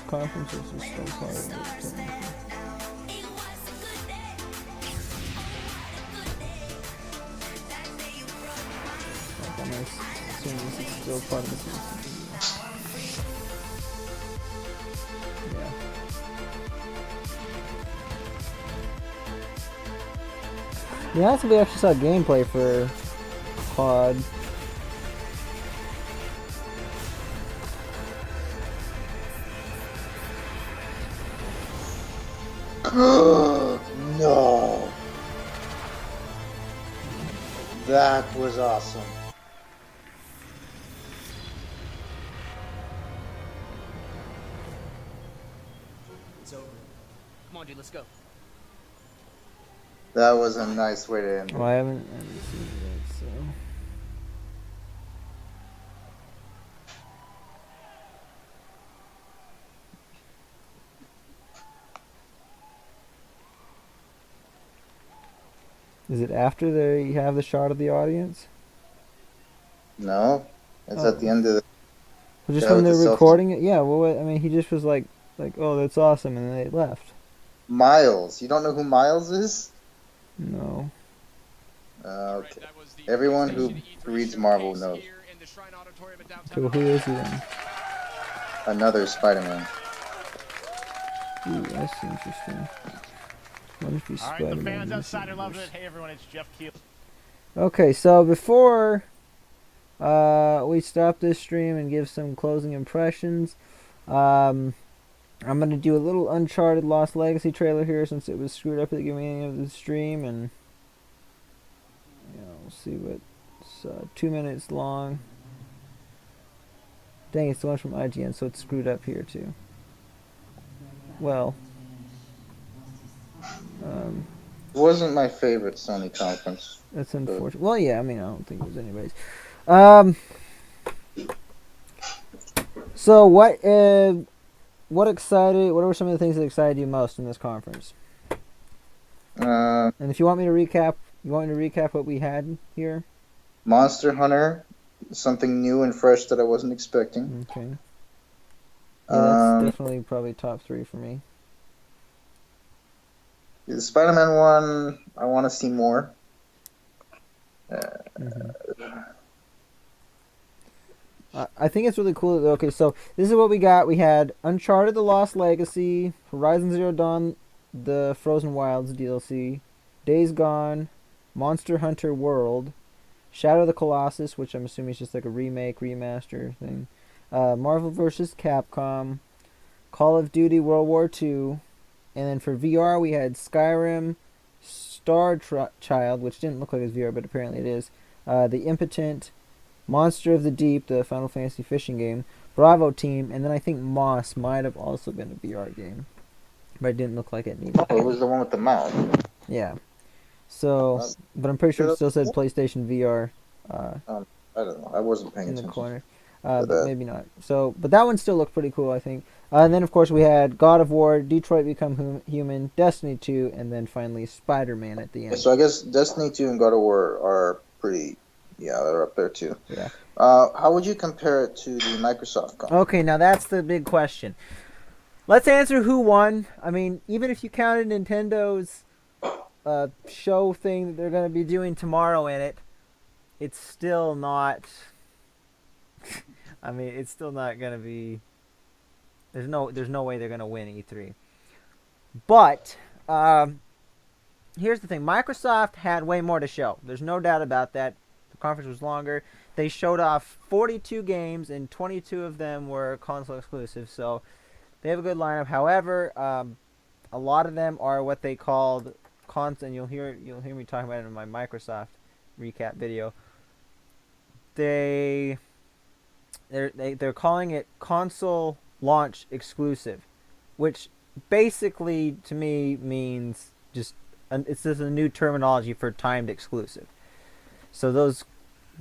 Conferences are still part of it. Like, I'm assuming this is still part of the yeah. Yeah, I think we actually saw gameplay for COD. No. That was awesome. It's over. Come on, dude, let's go. That was a nice way to end it. Well, I haven't seen it, so. Is it after they have the shot of the audience? No, it's at the end of the. Well, just when they're recording it? Yeah, well, I mean, he just was like, oh, that's awesome, and then they left. Miles. You don't know who Miles is? No. Okay. Everyone who reads Marvel knows. Okay, well, who is he then? Another Spider-Man. Ooh, that's interesting. What if he's Spider-Man? Alright, the fans outside are loving it. Hey everyone, it's Jeff Keel. Okay, so before we stop this stream and give some closing impressions, I'm going to do a little Uncharted Lost Legacy trailer here since it was screwed up at the beginning of the stream, and we'll see what it's 2 minutes long. Dang, it's the one from IGN, so it's screwed up here too. Well, it wasn't my favorite Sony conference. That's unfortunate. Well, yeah, I mean, I don't think it was anybody's. So what were some of the things that excited you most in this conference? And if you want me to recap what we had here? Monster Hunter, something new and fresh that I wasn't expecting. Okay. Yeah, that's definitely probably top 3 for me. The Spider-Man one, I want to see more. I think it's really cool. Okay, so this is what we got. We had Uncharted: The Lost Legacy, Horizon Zero Dawn, the Frozen Wilds DLC, Days Gone, Monster Hunter World, Shadow of the Colossus, which I'm assuming is just like a remake, remaster thing, Marvel vs. Capcom, Call of Duty World War II, and then for VR we had Skyrim, Star Child, which didn't look like it was VR, but apparently it is, The Impotent, Monster of the Deep, the Final Fantasy fishing game, Bravo Team, and then I think Moss might have also been a VR game, but it didn't look like it needed. Oh, it was the one with the mouth. Yeah. So, but I'm pretty sure it still said PlayStation VR. I don't know. I wasn't paying in the attention. corner. but maybe not. So, but that one still looked pretty cool, I think. And then, of course, we had God of War, Detroit Become Human, Destiny 2, and then finally Spider-Man at the end. So I guess Destiny 2 and God of War are pretty, yeah, they're up there too. Yeah. How would you compare it to the Microsoft conference? Okay, now that's the big question. Let's answer who won. I mean, even if you counted Nintendo's show thing that they're going to be doing tomorrow in it, it's still not... I mean, it's still not going to be... There's no way they're going to win E3. But, here's the thing. Microsoft had way more to show. There's no doubt about that. The conference was longer. They showed off 42 games, and 22 of them were console exclusive, so they have a good lineup. However, a lot of them are what they called and you'll hear me talking about it in my Microsoft recap video. They're calling it console launch exclusive, which basically to me means it's just a new terminology for timed exclusive. So those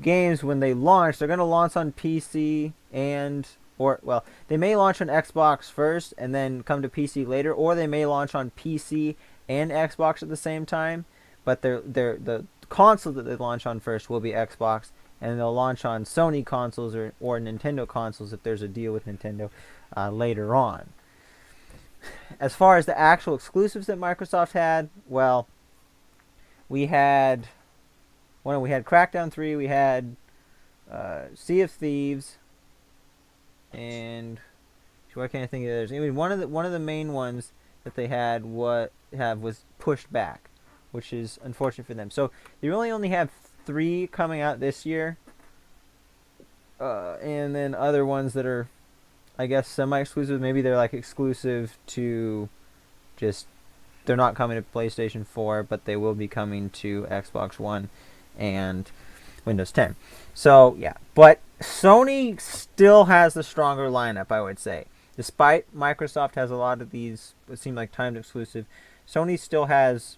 games, when they launch, they're going to launch on PC they may launch on Xbox first and then come to PC later, or they may launch on PC and Xbox at the same time, but the console that they launch on first will be Xbox, and they'll launch on Sony consoles or Nintendo consoles if there's a deal with Nintendo later on. As far as the actual exclusives that Microsoft had, well, we had Crackdown 3, we had Sea of Thieves, and why can't I think of the others? I mean, one of the main ones that they had was pushed back, which is unfortunate for them. So they really only have 3 coming out this year, and then other ones that are, I guess, semi-exclusive. Maybe they're like exclusive to they're not coming to PlayStation 4, but they will be coming to Xbox One and Windows 10. So yeah, but Sony still has the stronger lineup, I would say. Despite Microsoft has a lot of these, what seem like timed exclusive, Sony still has,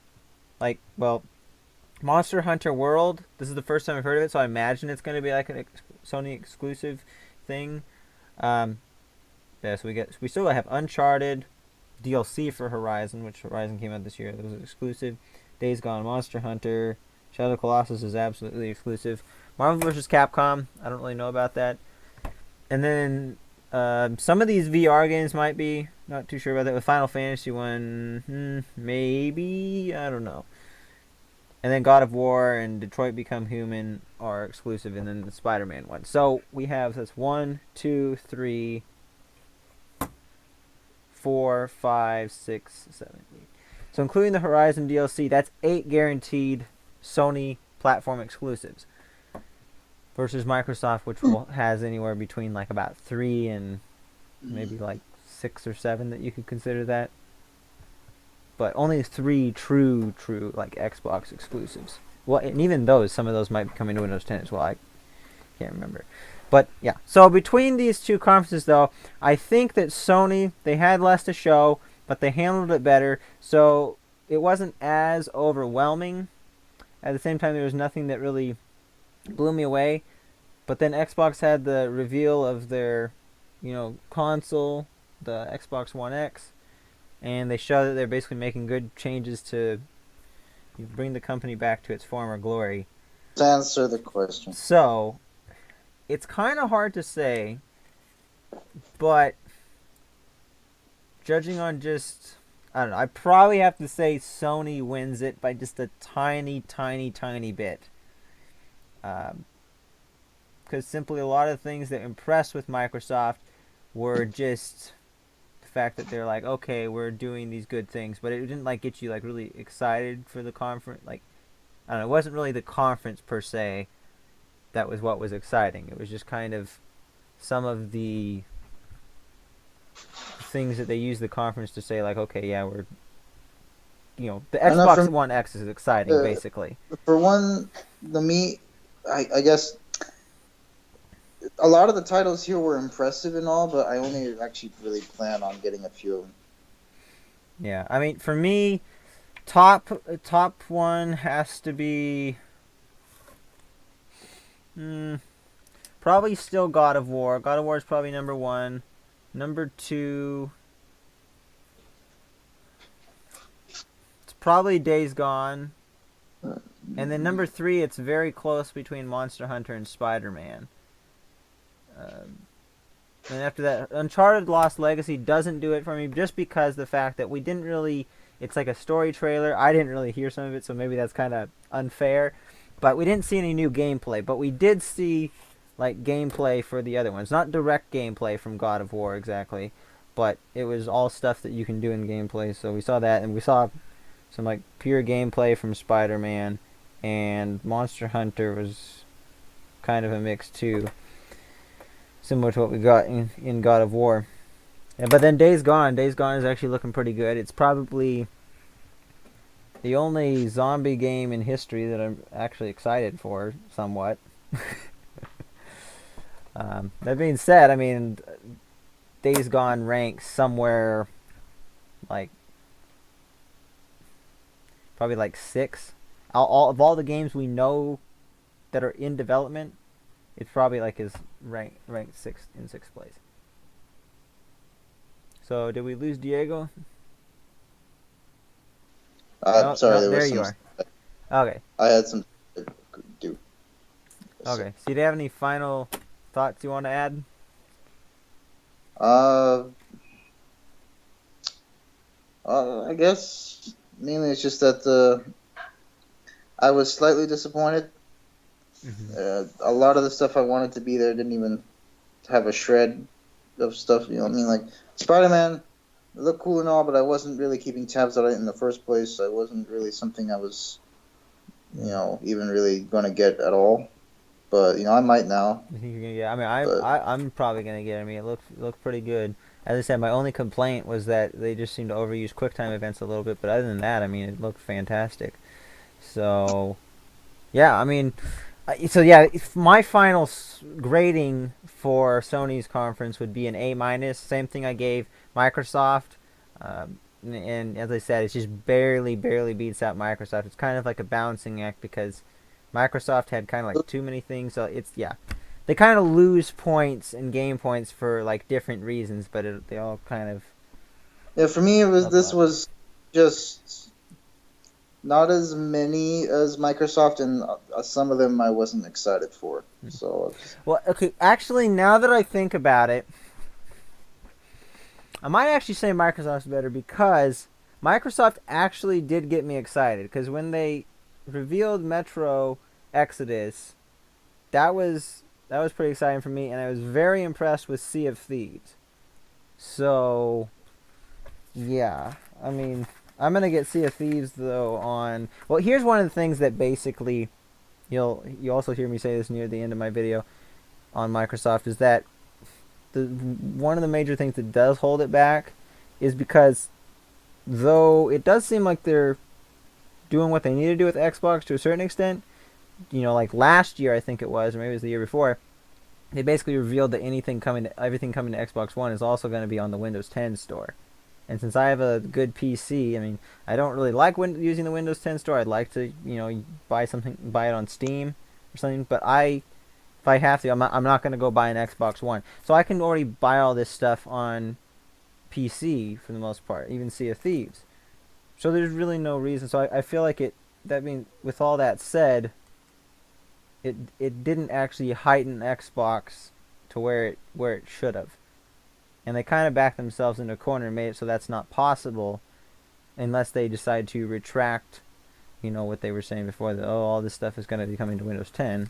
Monster Hunter World. This is the first time I've heard of it, so I imagine it's going to be like a Sony exclusive thing. So we still have Uncharted, DLC for Horizon, which Horizon came out this year. That was exclusive. Days Gone, Monster Hunter, Shadow of the Colossus is absolutely exclusive. Marvel vs. Capcom, I don't really know about that. And then some of these VR games might be, not too sure about that. The Final Fantasy one, maybe, I don't know. And then God of War and Detroit Become Human are exclusive, and then the Spider-Man one. So we have, that's 1, 2, 3, 4, 5, 6, 7, 8. So including the Horizon DLC, that's 8 guaranteed Sony platform exclusives. Versus Microsoft, which has anywhere between like about 3 and maybe like 6 or 7 that you could consider that. But only 3 true like Xbox exclusives. Well, and even those, some of those might be coming to Windows 10 as well. I can't remember. But yeah, so between these two conferences though, I think that Sony, they had less to show, but they handled it better. So it wasn't as overwhelming. At the same time, there was nothing that really blew me away. But then Xbox had the reveal of their, console, the Xbox One X, and they show that they're basically making good changes to bring the company back to its former glory. To answer the question. So, it's kind of hard to say, but judging on I don't know, I probably have to say Sony wins it by just a tiny, tiny, tiny bit. Because simply a lot of things that impressed with Microsoft were just the fact that they're like, okay, we're doing these good things, but it didn't get you really excited for the conference. I don't know, it wasn't really the conference per se that was what was exciting. It was just kind of some of the things that they used the conference to say, okay, yeah, we're, the Xbox One X is exciting, basically. For one, I guess a lot of the titles here were impressive and all, but I only actually really plan on getting a few of them. Yeah, I mean, for me, top one has to be probably probably still God of War. God of War is probably number 1. Number 2, it's probably Days Gone. And then number 3, it's very close between Monster Hunter and Spider-Man. And after that, Uncharted Lost Legacy doesn't do it for me just because the fact that we didn't really... It's like a story trailer. I didn't really hear some of it, so maybe that's kind of unfair. But we didn't see any new gameplay. But we did see like gameplay for the other ones. Not direct gameplay from God of War exactly, but it was all stuff that you can do in gameplay. So we saw that, and we saw some like pure gameplay from Spider-Man, and Monster Hunter was kind of a mix too, similar to what we got in God of War. Yeah, but then Days Gone is actually looking pretty good. It's probably the only zombie game in history that I'm actually excited for, somewhat. That being said, I mean, Days Gone ranks somewhere like probably like 6. Of all the games we know that are in development, it's probably like is ranked 6th in 6th place. So did we lose Diego? Sorry, no, there you was are. Okay. I had some to do. Okay. So do you have any final thoughts you want to add? I guess mainly it's just that I was slightly disappointed. A lot of the stuff I wanted to be there didn't even have a shred of stuff. You know what I mean? Like Spider-Man, it looked cool and all, but I wasn't really keeping tabs on it in the first place. I wasn't really something I was, even really going to get at all. But I might now. You think you're gonna get? I mean, I'm probably gonna get it. I mean, it looked pretty good. As I said, my only complaint was that they just seemed to overuse QuickTime events a little bit. But other than that, I mean, it looked fantastic. So, yeah, I mean, my final grading for Sony's conference would be an A-. Same thing I gave Microsoft. And as I said, it's just barely beats out Microsoft. It's kind of like a balancing act because Microsoft had kind of like too many things. So they kind of lose points and game points for like different reasons, but they all kind of. Yeah, for me, this was just not as many as Microsoft, and some of them I wasn't excited for. So. Well, okay. Actually, now that I think about it, I might actually say Microsoft's better because Microsoft actually did get me excited. Because when they revealed Metro Exodus, that was pretty exciting for me, and I was very impressed with Sea of Thieves. So, yeah, I mean, I'm gonna get Sea of Thieves though on. Well, here's one of the things that basically you also hear me say this near the end of my video on Microsoft is that one of the major things that does hold it back is because though it does seem like they're doing what they need to do with Xbox to a certain extent, like last year I think it was, or maybe it was the year before, they basically revealed that everything coming to Xbox One is also going to be on the Windows 10 store. And since I have a good PC, I mean, I don't really like using the Windows 10 store. I'd like to, buy it on Steam or something. But if I have to, I'm not going to go buy an Xbox One. So I can already buy all this stuff on PC for the most part, even Sea of Thieves. So there's really no reason. So I feel like with all that said, it didn't actually heighten Xbox to where it should have. And they kind of backed themselves into a corner and made it so that's not possible unless they decide to retract, what they were saying before, that, all this stuff is going to be coming to Windows 10.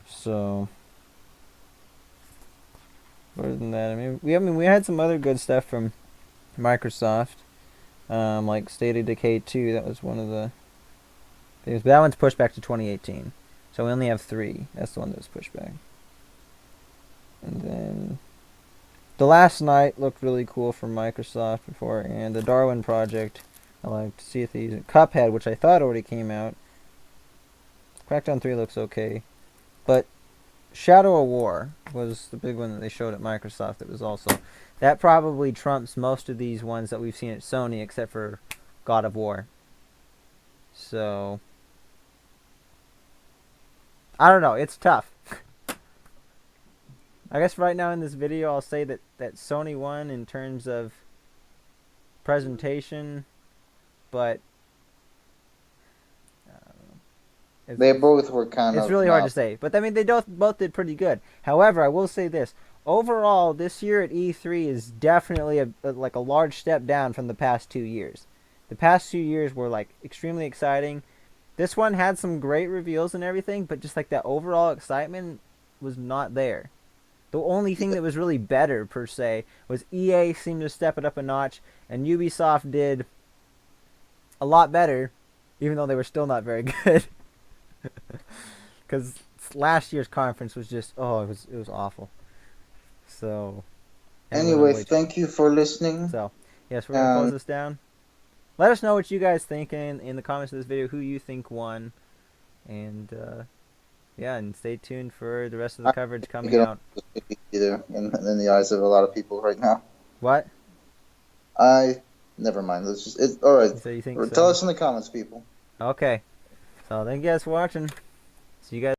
So, other than that, I mean, we had some other good stuff from Microsoft, like State of Decay 2. That was one of the things, but that one's pushed back to 2018. So we only have 3. That's the one that was pushed back. And then The Last Night looked really cool from Microsoft before, and the Darwin Project, I liked. Sea of Thieves, Cuphead, which I thought already came out. Crackdown 3 looks okay. But Shadow of War was the big one that they showed at Microsoft. That probably trumps most of these ones that we've seen at Sony, except for God of War. So, I don't know. It's tough. I guess right now in this video I'll say that Sony won in terms of presentation, but They both were kind of. It's really hard to say, but I mean they both did pretty good. However, I will say this: overall, this year at E3 is definitely like a large step down from the past 2 years. The past 2 years were like extremely exciting. This one had some great reveals and everything, but just like that overall excitement was not there. The only thing that was really better per se was EA seemed to step it up a notch, and Ubisoft did a lot better, even though they were still not very good. Because last year's conference was just it was awful. So anyway, thank you for listening. So yes, we're gonna close this down. Let us know what you guys think in the comments of this video, who you think won, and and stay tuned for the rest of the coverage coming out. Either in the eyes of a lot of people right now. What? Never mind. Let's just all right. So you think Tell us in the comments, people. Okay. So thank you guys for watching. See you guys.